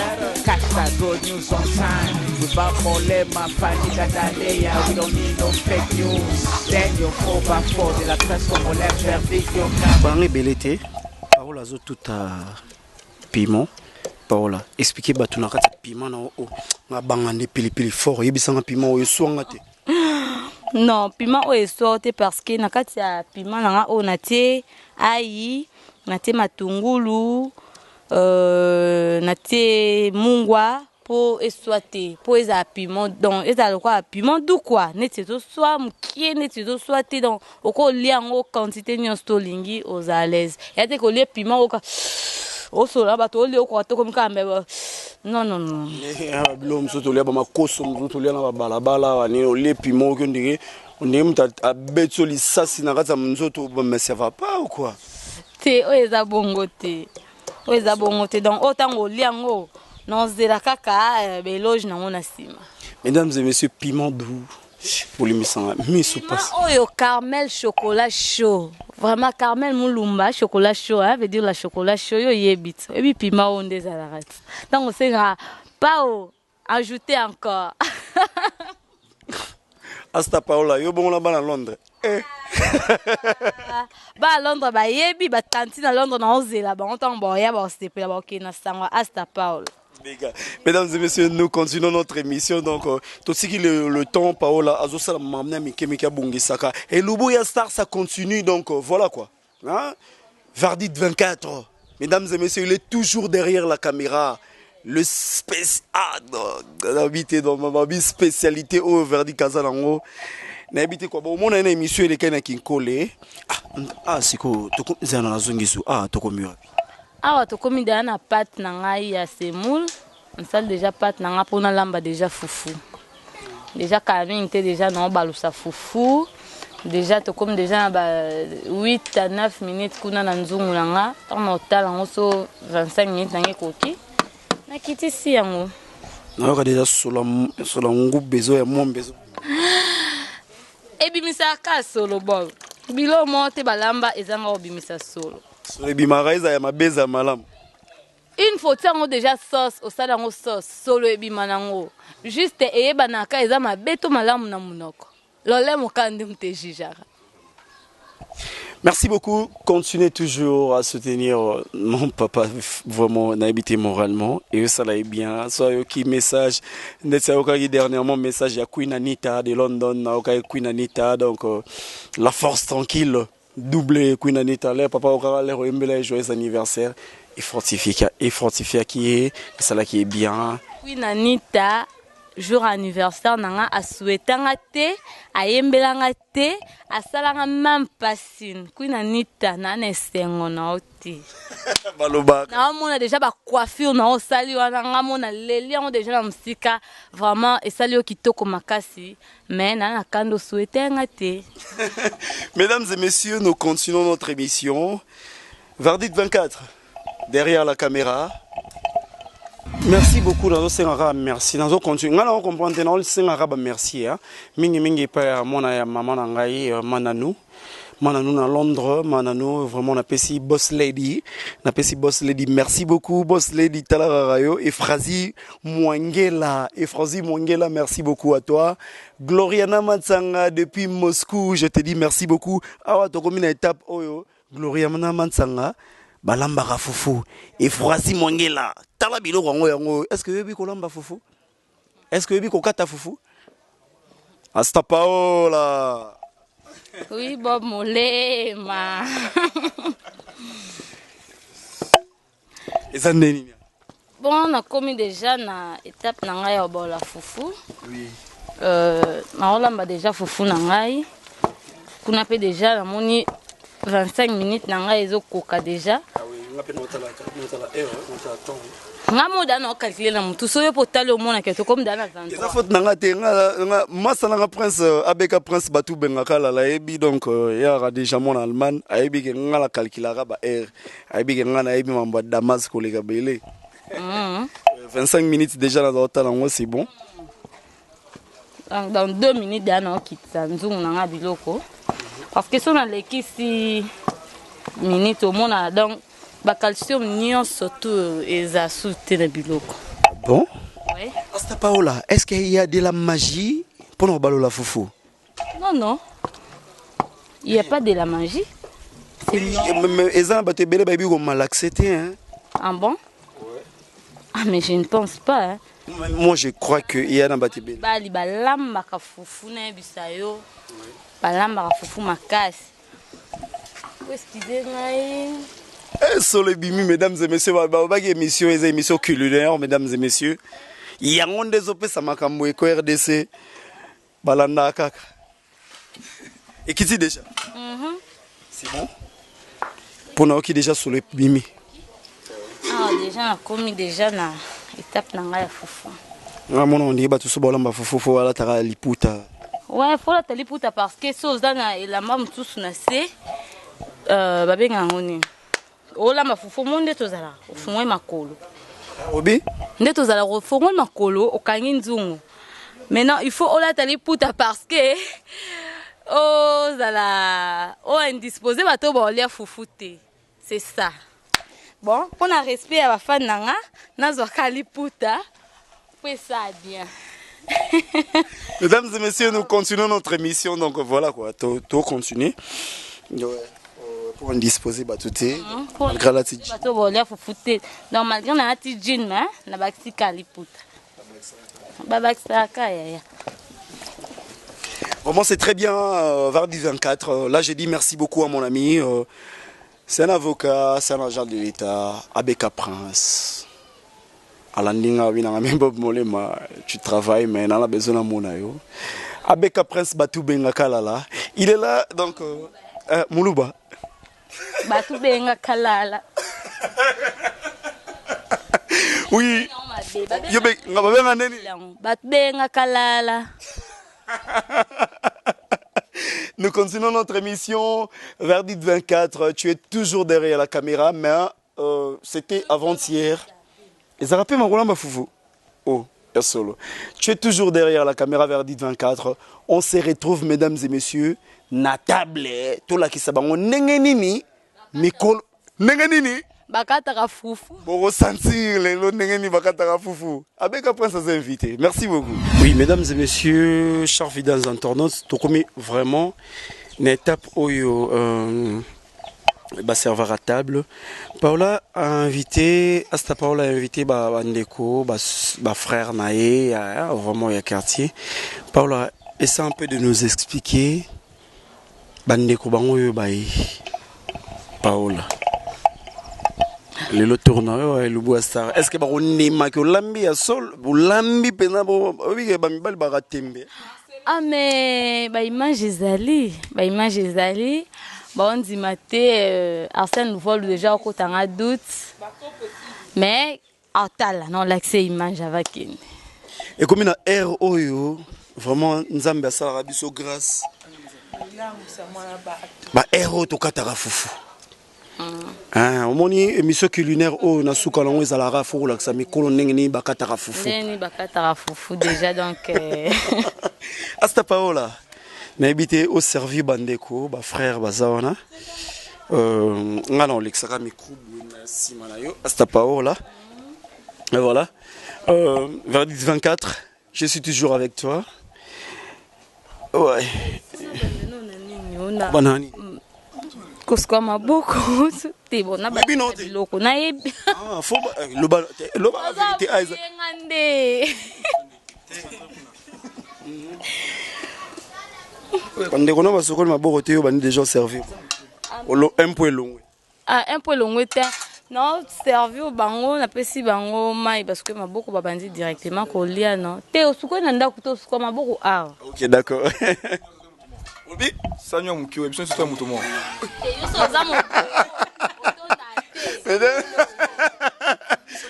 Catch that good news on time. Without Molema, Faniga Dalea, we don't need no fake news. Daniel 4x4 de la presse congolaise, Verdict. Bangi belete, parola zo tout à piment. Paola, expliquez batuna kati piment na o nga bangande pili fort yebisanga piment o yeswanga te. Non, piment o yesote parce que na kati ya piment na o natie ayi, natie matungulu, natie mungwa po eswate po eza piment donc eza quoi piment doux quoi neti to soit mukie neti to soit donc oko liango quantité nyonso to lingi aux à l'aise ya te ko lie piment oka osola bato lie ko to comme kambe non non non bilom so to lia ba makoso so to lia na balabala ni lie piment ko ndike on est muta abetso lisasi na kata mzoto mais ça va pas ou quoi te o eza bongo te donc autant o liango non zela kaka beloge na ngona sima. Mesdames et messieurs, piment doux pour les misans passe oyo caramel chocolat chaud vraiment caramel mulumba chocolat chaud hein veut dire la chocolat chaud yo yebit et puis piment on des alarat donc c'est pas ajouter encore Asta Paola yo bon là-bas à Londres ba Londres ba yebi ba tanti na Londres na ozela ba on tombe ya ba stepe ba ok na sangwa Asta Paola. Mesdames et messieurs, nous continuons notre émission. Donc, tout ce qui le temps, Paola, Azosala m'amener Mikemika Bungisaka. Et l'Ubuya Star, ça continue. Donc, voilà quoi. Hein? Verdict 24. Mesdames et messieurs, il est toujours derrière la caméra. Le spécial. Habité dans ma spécialité au Verdict Kazalango. N'habité quoi? Bon, mon émission, il est qu'un qui colle. C'est quoi? Zana Zungisu. Toko mieux. Awa to komi da na pâte na ngai ya semoule on sale déjà pâte na nga pona lamba déjà foufou déjà kaming te déjà na balusa foufou déjà to komi déjà ba 8 à 9 minutes kuna na nzungu na nga on otala ngoso 25 minutes na ngekoki na kiti si yango na ka déjà sola ngu bezo ya mon bezo ebimisa ka solo bol bilo mote balamba ezanga obimisa solo. Les bimaraiza ya mabeza malam. Une fois tango déjà sauce au salango sauce solo ebimanango. Juste eyebanaka eza mabeto malamu na munoko. Lole mokande mtejijara. Merci beaucoup. Continuez toujours à soutenir mon papa, vraiment, n'habité moralement. Et ça là est bien. Soit qui message, dernièrement message à Queen Anita de London, Queen Anita, donc la force tranquille. Doublé Queen Anita, là, papa aura l'air de joyeux anniversaire. Et fortifié qui est, ça là qui est bien. Queen Anita, jour anniversaire, nanga a souhaité ngate, a yembela ngate, a salanga même passine. Queen Anita, nana sengo na oti. Baloba. Na mona déjà ba coiffure na osali wana nga mona leli on déjà na musika vraiment et sali o kitoko makasi mais nana kando souhaité ngate. Mesdames et messieurs, nous continuons notre émission. Verdict 24, derrière la caméra. Merci beaucoup, Nazo Sengara, merci. Nazo continue. Nous comprenons, Nazo Sengara, merci. Mingi pa mona ya maman nangai Mananou. Mananou na Londres, Mananou vraiment na pesi boss lady, merci beaucoup boss lady Talarayo et Frazi Mwangela merci beaucoup à toi. Gloriana Matsanga depuis Moscou, je te dis merci beaucoup. Awa to komina étape oyo Gloriana Matsanga balamba ka fufu et Frazi Mwangela tala bilo rango yango est-ce que yebi kolamba fufu? Est-ce que yebi kokata fufu? Asta Paola. Oui, Bob Molema. Bon, on a commis déjà na étape nangai au la foufou. Oui. On a déjà foufou nangai. On a fait déjà la moni 25 minutes nangai ezo koka déjà. Ah oui, on a fait notre ngamo dana calculer na mutu soyo potale omona ke to comme dana 23. Eza faute nanga te nga masala nga prince abeka prince batu bengaka la ebi donc ya déjà mon allemand ayebi ke nga la calculara ba heure ayebi ke nga na ebi mamba Damas ko lega belé 25 minutes déjà dans hôtel ngo c'est bon. Dans 2 minutes dana okitsa nzungu nanga biloko parce que son aleki si minutes au mona donc ba calcium nion surtout eza soute na biloko. Bon? Oui. Asta Paola, est-ce qu'il y a de la magie pour nos balola foufou? Non. Il n'y a pas de la magie. Mais eza ba te belé ba bi ko malaxété hein. Ah bon? Ouais. Ah mais je ne pense pas hein. Moi je crois que il y a dans ba te belé. Ba li ba lamba ka foufou na bisayo. Ba lamba ka foufou makasi. Excusez moi. Sur le bimi, mesdames et messieurs, émission culinaire, mesdames et messieurs. yango nde ezopesa makambo eko RDC balanda kaka ekiti déjà. C'est bon pona oki déjà sur le bimi. Ah déjà na komi déjà na étape na ngai ya fufu. Na mona on dit ba tous bolamba fufu fo ala tara liputa. Ouais, faut la liputa parce que chose dans la maman tous na se babenga ngoni. Ola mafufu monde tozala ofungwe makolo. Obi Nde tozala ofungwe makolo okangi nzungu. Maintenant il faut ola liputa parce que oh zala oh indisposé bato ba olia fufu te. C'est ça. Bon, pour un respect à la fin nanga, nazo kaliputa, puis ça bien. Mesdames et messieurs, nous continuons notre émission, donc voilà quoi, tout continuer. Pour indisposer batouté, malgré la petite. Bato bolia fufuté. Donc malgré na petite jean mais na baxi kaliputa. Babaxa kaya. Vraiment c'est très bien Vardi 24. Là j'ai dit merci beaucoup à mon ami. C'est un avocat, c'est un agent de l'État, Abeka Prince. Alandinga winanga membo molema, tu travailles mais on a besoin de mon ayo. Abeka Prince Batou Benga Kalala. Il est là donc Moulouba. Batou Benga Kalala. Oui. Yobe ngabenga neni? Batou Benga Kalala. Nous continuons notre émission. Verdict 24, tu es toujours derrière la caméra, mais c'était avant-hier. Et ça rappelle ma foufou. Oh, solo. Tu es toujours derrière la caméra, Verdict 24. On se retrouve, mesdames et messieurs, na table. Tout là qui s'abango nengenini, mikolo nengenini. Bakatara foufou. Pour ressentir les lots nengeni bakatara foufou. Avec après ça s'est invité. Merci beaucoup. Oui, mesdames et messieurs, chers fidèles internautes, tout comme vraiment une étape où serveur à table. Paola a invité, Asta Paola a invité Bandeko, frère Naé, vraiment il y a quartier. Paola, essaie un peu de nous expliquer Bandeko Bango Paola. Le tournoi et le bois star. Est-ce que on est maquillé lambi à sol, ou lambi pena bo oui que bambal baratembe. Ah mais image ezali, on dit maté Arsène vole déjà au côté en doute. Mais atala non l'accès image avec elle. Et comme une air oyo vraiment nzambe asala biso grâce. Ba héros to katara fufu. Au moni émission culinaire au na souka lango ezalara fo la ça mikolo ndengeni bakatara fufu. Ndeni bakatara fufu déjà donc Asta Paola na habité au servi bandeko ba frère bazawana ngana olexaka micro na simana yo Asta Paola. Et voilà. Verdict 24, je suis toujours avec toi. Ouais. Banani. Kosko maboko te bona ba loko na yebi ah faut loba vérité aiza ngande quand on a basoko maboko te yo bani déjà servir un peu long ah un peu long te non servi au bango na pesi bango mai parce que maboko ba bandi directement ko lia non te osuko na ndako to osuko maboko ah OK d'accord. Obi, sanyo mukio ebiso nso muto mo.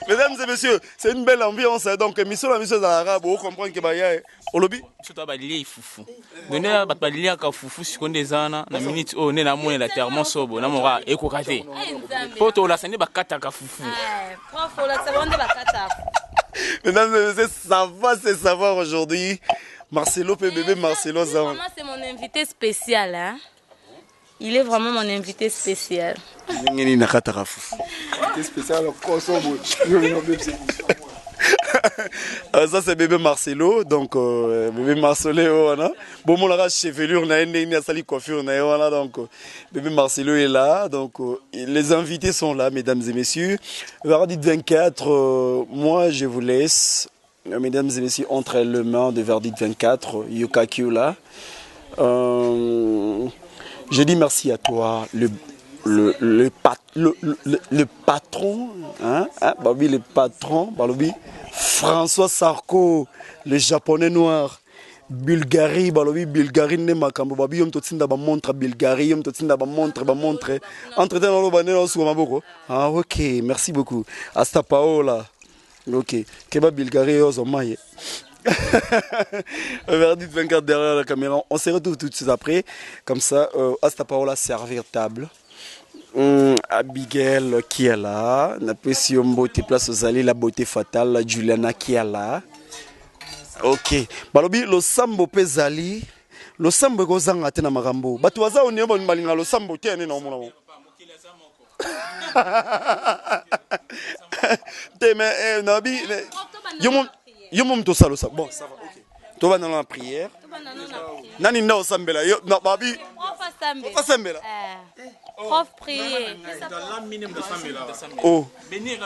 Mesdames et messieurs, c'est une belle ambiance donc émission la mission d'arabe, vous comprenez que baya olobi surtout balilia fufu. Donner bat balilia ka fufu sikonde zana na minute o ne na mona la termo sobo na mora ekokate. Poto la sane bakata ka fufu. Prof la seconde bakata. Mesdames et messieurs, ça va se savoir aujourd'hui. Marcelo bébé Marcelo Zan. C'est mon invité spécial hein. Il est vraiment mon invité spécial. Ngeni nakatara fufu. C'est spécial kosobo. Ça c'est bébé Marcelo donc bébé Marcelo voilà. Bon mon la chevelure na ene a sali coiffure na voilà donc bébé Marcelo est là donc les invités sont là mesdames et messieurs. Verdict 24 moi je vous laisse. Mesdames et messieurs, entre les mains de Verdict 24, Yuka Kiula. Je dis merci à toi, le patron, hein, Babi le patron, Balobi, François Sarko, le japonais noir, Bulgarie, Balobi, Bulgarie, ne makambo, Babi, yom totinda ba montre Bulgarie, yom totinda ba montre. Entre-temps, on va sur Maboko. Ah, ok, merci beaucoup. Hasta Paola. Ok, Keba Bulgarie, Ozomaye. Verdict 24 derrière la caméra. On se retrouve tout de suite après. Comme ça, Hasta Paola servir table. Abigail qui est là. Napesio Mbote place aux allées, la beauté fatale. Juliana qui est là. Ok. Balobi, le sambo pezali. Le sambo gozanga tena marambo. Batuaza on yebo malinga le sambo tene na omona. Teme nabi. Yomom to salo ça. Bon, ça va. OK. To va dans la prière. Nani na osambela. Yo na babi. Prof sambela. Prof prier. Dans la minimum de sambela. Oh. Bénir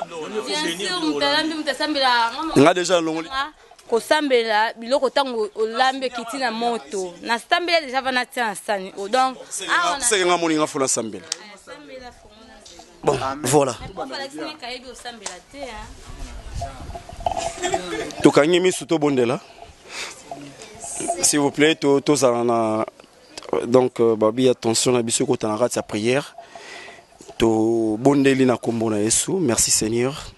nga déjà longoli. Ko sambela biloko tango olambe kitina moto. Na sambela déjà va na tia sani. Donc c'est nga moni nga fona sambela. Bon, voilà. Tokangimi suto bondela. S'il vous plaît, donc babi attention à biso ko tanara sa prière. To bondeli na kombo na Yesu. Merci Seigneur.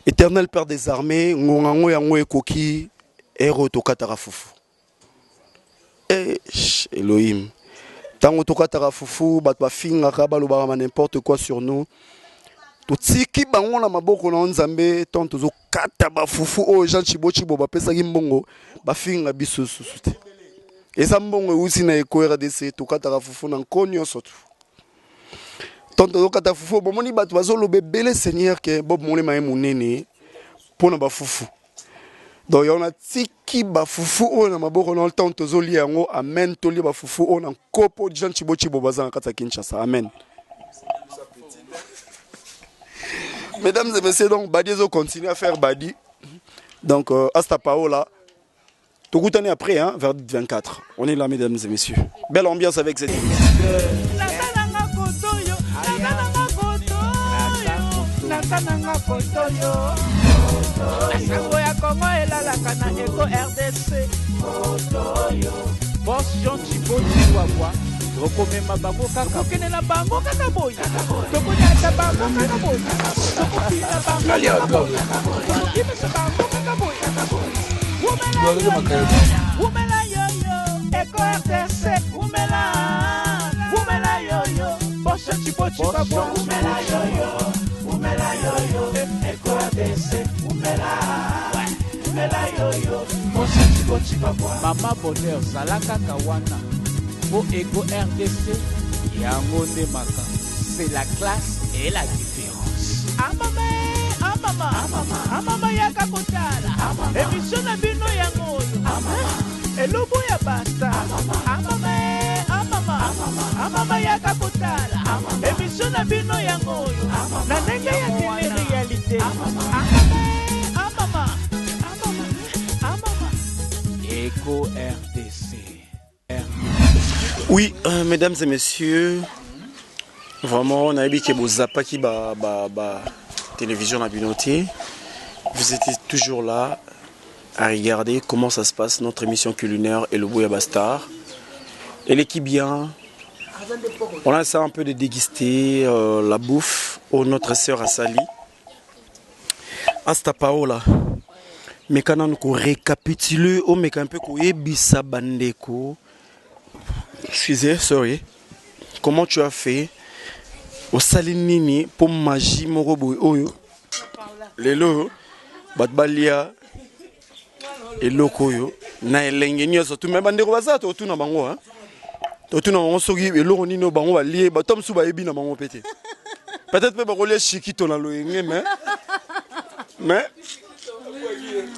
Éternel Père des armées, ngongango yango ekoki ero tokatara fufu. Elohim. Tango tokatara fufu, bat ba finga kabalo ba n'importe quoi sur nous. Totiki bango na maboko na Nzambe, tant tozo kata ba fufu o Jean Chibochibo ba pesa gimbongo, ba finga biso susute. Eza mbongo usi na eko RDC tokatara fufu na konyo sotu. Tant tozo kata fufu bomoni bat bazo lobe bele Seigneur ke bob mole ma munene pona ba fufu. Donc on a tiki ba fufu o na maboko na tant tozo li yango amen to li ba fufu o na kopo Jean Chibochibo bazana kata Kinshasa amen. Mesdames et messieurs, donc Badi continue à faire Badi. Donc Hasta Paola. Tout goût année après, hein, vers 24. On est là, mesdames et messieurs. Belle ambiance avec cette émission. Rokomema bango kaka kenela bango kaka boy tokonya bango kaka boy tokopina bango ali ado kimisa bango kaka boy umela yo eko RDC umela yo bosha chipochi babo umela yo eko RDC umela yo bosha chipochi babo mama bonheur zalaka kawana pour Ego RDC, Yango Nemaka. C'est la classe et la différence. Amama yaka kotala. Emission na bino yango. Elobo ya basta. Amama yaka kotala. Emission na bino yango. Na ndenge ya télé-réalité. Amama. Ego RDC. Oui, mesdames et messieurs, vraiment, on a vu que vous avez qui télévision à Binoté. Vous étiez toujours là à regarder comment ça se passe, notre émission culinaire et le Bouya Bastar. Et l'équipe bien, on a essayé un peu de déguster la bouffe au notre sœur Asali. Hasta Paola. Mais quand on récapitule, on met un peu Ebisa Bandeko. Excusez, sorry. Comment tu as fait au salinini pour magie morobo oyo? Lelo batbalia elokoyo na elenge nyoso tu mebande ko bazato tu na bango hein. Tu na bango soki eloko nino bango balie batom su ba yebi na bango pété. Peut-être pas ba chikito na loyenge mais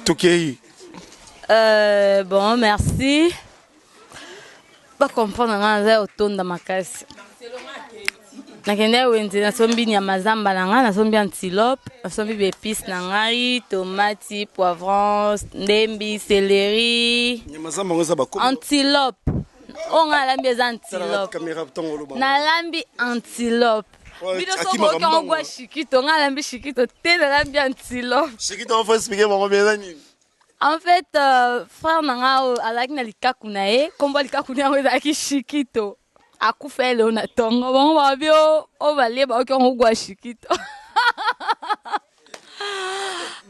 Tokei. Bon, merci. Pas comprendre nga otonda makasi. Nakende wenze na sombi nyama zamba nanga na sombi antilope, na sombi épices na ngai, tomate, poivron, ndembi, céleri. Nyama zamba ngoza ba antilope. On a lambi antilope. Na lambi antilope. Bido so ko kan ogwa shikito, nga lambi shikito, te na lambi antilope. Shikito on faut expliquer mon bien. En fait, frère nanga alaki na likaku na ye, kombo likaku na ye ezalaki shikito. Akufele ona tongo, bon babio, o baleba oki on ogwa shikito.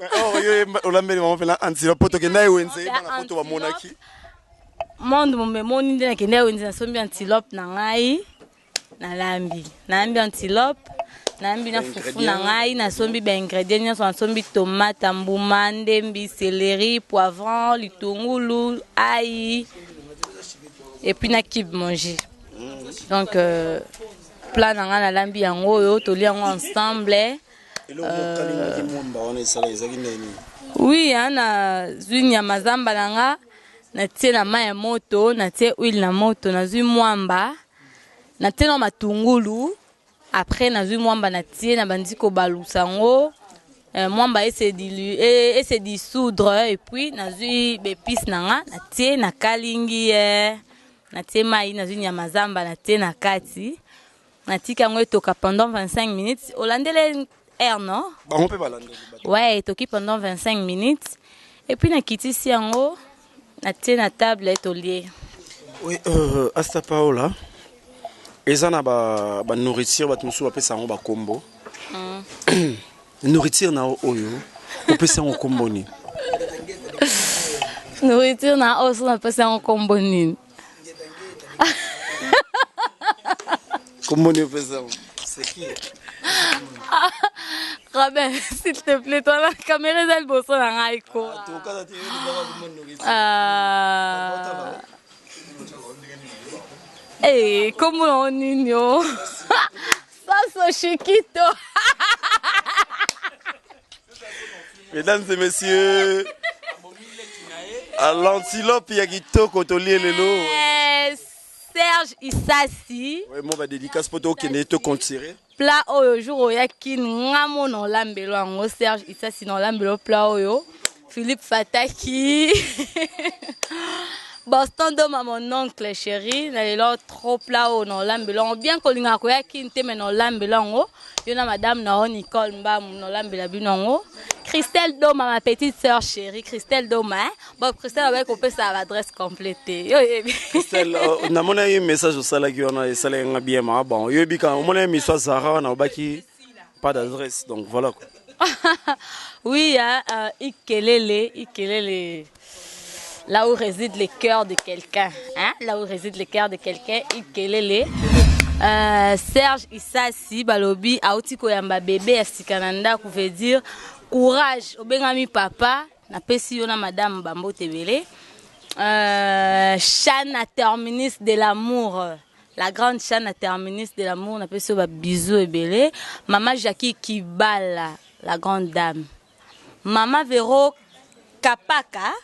Oh, yo lambeli maman fait antilope poto ke na wenze bana poto ba monaki. Monde mo memoni ndena ke na wenze na sombi antilope na ngai. Na lambi antilope, na lambi na fufu na ngai, na sombi ba ingredients na sombi tomate, mbuma, ndembi, céleri, poivron, litungulu, ail et puis na kib manger. Donc plat na nga na lambi yango yo to li yango ensemble. Oui, na zui nyama zamba na nga, na tie na mai ya moto, na tie huile na moto, na zui mwamba. Na teno matungulu, après na zui mwamba na tie na bandiko balusango, mwamba se dissoudre et puis na zui bepis nanga na tie na kalingi na tie mai na zui nyama zamba na tie na kati na tika ngo etoka pendant 25 minutes. Olandele air non? Bah on peut balandeli. Ouais, etoki pendant 25 minutes et puis na kitisi yango na tie na table etolier. Oui, Asta Paola. Ezana ba nourriture ba tumusu ba pesa ngo ba kombo. Nourriture na oyo, o pesa ngo kombo ni. Nourriture na oso na pesa ngo kombo ni. Kombo ni pesa ngo. C'est qui? Rabin, s'il te plaît, toi la caméra est le bosso na ngai ko. Hey, como on nino? Ça c'est chiquito. Mesdames et messieurs, à l'antilope ya kitoko tolie lelo. Serge Issassi. Ouais, moi ba dédicace poto kene to contirer. Plat oyo jour oyakin ngamo no lambelo ngo Serge Issassi no lambelo plat oyo. Philippe Fataki. Boston de mon oncle chéri, na trop plat au non lambelon bien ko linga ko yakinte mais non lambelongo. Yona madame na Nicole Mbam non lambela binongo. Christelle Doma ma petite sœur chérie, Christelle Doma. Bon Christelle avec on peut sa adresse complète. Yo Christelle na mona un message au sala qui on a sala nga bien ma bon. Yo bi kan mona mi so Zara na baki pas d'adresse donc voilà quoi. Oui, Ikelele. Là où réside le cœur de quelqu'un, hein? Là où réside le cœur de quelqu'un, Ikelele. Serge Issassi Balobi Aouti Koyamba bébé Astikananda qui veut dire courage. Obengami papa, na pesi yona madame Bambo Tebele. Chana terminus de l'amour. La grande Chana terminus de l'amour, na pesi ba bisou et belé. Maman Jackie Kibala, la grande dame. Maman Véro Kapaka.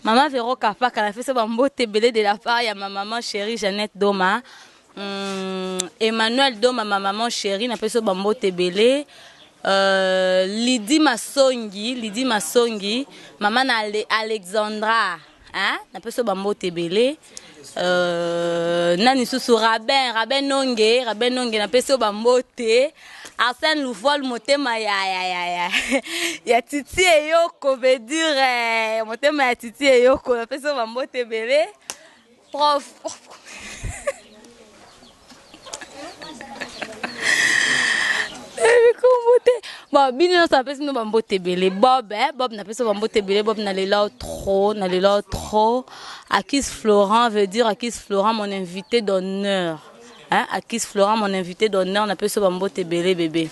Maman Véro Kapaka, elle a fait ce bambo tébélé de la part de ma maman chérie Jeannette Doma. Emmanuel Doma, ma maman chérie, elle a fait ce bambo tébélé. Lydie Masongi, maman Alexandra, hein? Elle a fait ce bambo tébélé. Nani Soussou Rabin Nonge, elle a fait ce bambo té. Arsène Louvol motema ya titi eyoko veut dire motema ya titi eyoko na pesa ba mbote belé prof bon bino ça pesa no ba mbote belé Bob na pesa ba mbote belé Bob na lela trop Akis Florent veut dire Akis Florent mon invité d'honneur. Hein, Akis Florent, mon invité d'honneur, on appelle ça Bambo Tebele bébé.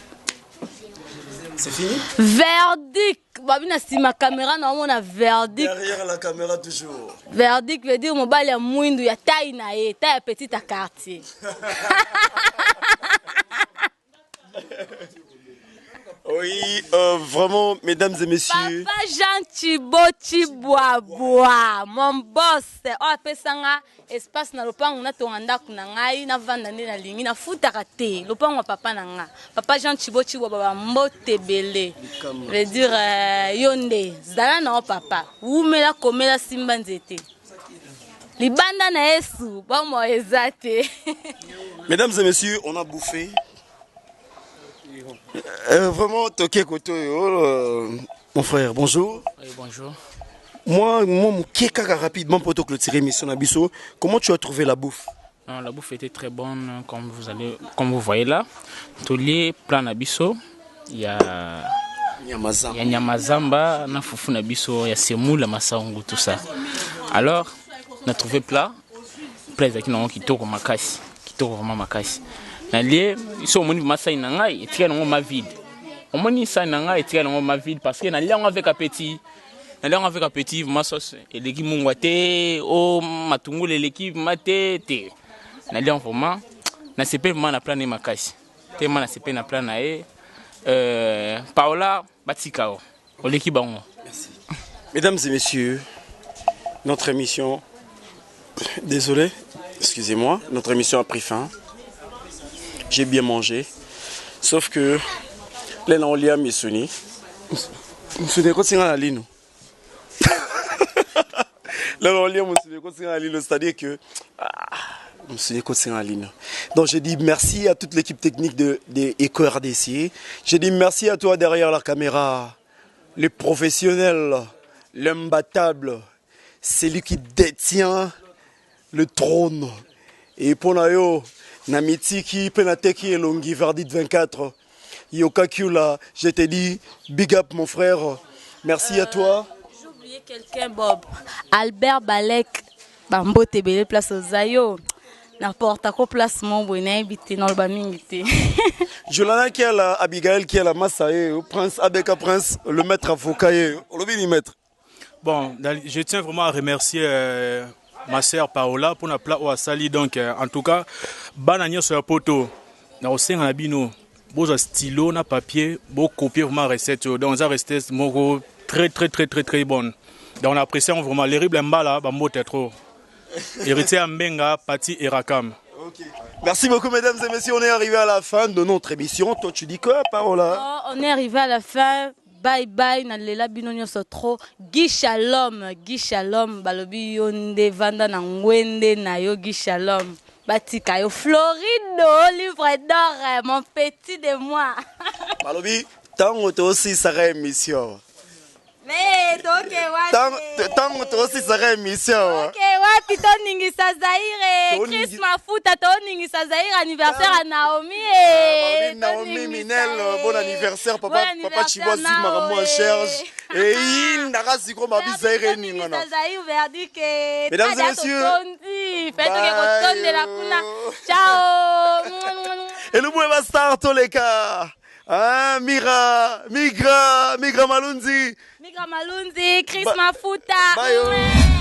C'est fini? Verdict! Babina, si ma caméra, non, on a verdict. Derrière la caméra, toujours. Verdict veut dire, mon bal est mouindou, il y a taille naïe, taille petite à quartier. Oui, vraiment, mesdames et messieurs. Papa Jean Chiboti Bois, mon boss, on appelle ça espace na lopango na tonganda kuna ngai na vanda na lingi na futa kate lopango papa na nga. Papa Jean Chiboti Bois baba mbote belé. Veut dire yonde, zala na papa. Umela komela simba nzete. libanda na Yesu ba mo ezate. Mesdames et messieurs, on a bouffé. Vraiment, Toké Koto, mon frère, bonjour. Oui, bonjour. Moi, mon kekaka rapidement pour te clôturer l'émission Nabiso. Comment tu as trouvé la bouffe? Non, la bouffe était très bonne, comme vous voyez là. Tous les plats Nabiso, il y a nyamazamba, na fufu Nabiso, il y a semoule, masangu, tout ça. Alors, on a trouvé plat qui tourne vraiment makasi. Nalie, ils sont venus masai nangai, et tiens ma vide. On m'a dit ça nangai, et tiens ma vide parce que nalie avec appétit. Nalie avec appétit, ma sauce et l'équipe mungwate, oh matungule l'équipe mate te. Nalie vraiment, na sepe vraiment na plan de makasi. Tellement na sepe na plan nae. Paola Batikao, l'équipe bango. Merci. Mesdames et messieurs, notre émission, désolé, excusez-moi, notre émission a pris fin. J'ai bien mangé, sauf que les gens ont lié à mes soni. Je ne sais pas si c'est-à-dire que donc j'ai dit merci à toute l'équipe technique de Eco RDC. J'ai dit merci à toi derrière la caméra, le professionnel, l'imbattable, celui qui détient le trône. Et pour Nayo, Namitiki, Penateki et Longi, Verdict 24, Yokakula, je t'ai dit big up mon frère, merci à toi. J'ai oublié quelqu'un, Bob. Albert Balek, Bambo Tebele, place aux Zayo. N'importe quoi, place mon bonnet, habité dans le Bamingité. Jolana qui est là, Abigail qui est là, Massae, Prince Abeka Prince, le maître avocat, le maître. Bon, je tiens vraiment à remercier ma sœur Paola pour la plat au Asali. Donc, en tout cas, bananier sur la poteau, dans le sein à bino, beau stylo, na papier, beau copier vraiment recette. Donc, ça resté très bonne. Donc, on apprécie vraiment les ribes là, bambo trop. Héritier Ambenga, Pati et Rakam. Okay. Merci beaucoup mesdames et messieurs, on est arrivé à la fin de notre émission. Toi tu dis quoi Paola? Oh, on est arrivé à la fin. Bye bye, nalela binonyo sotro. Guy Shalom, balobi yonde vanda na ngwende na yo Guy Shalom. Batika yo Florido, livre d'or, mon petit de moi. Balobi, tant que aussi ça émission. Mais donc tant que aussi ça émission. OK, wapi toningisa Zaire, Chris Mafuta toningisa Zaire anniversaire à Naomi Naomi Minel, bon anniversaire papa Chibozi Maramo en charge. Et il n'a pas si gros ma Zaire ningana. Mesdames et messieurs, ciao. Et le boulevard star tous les cas. Ah, Migra Malunzi. Migra Malunzi, Chris Mafuta. Bye.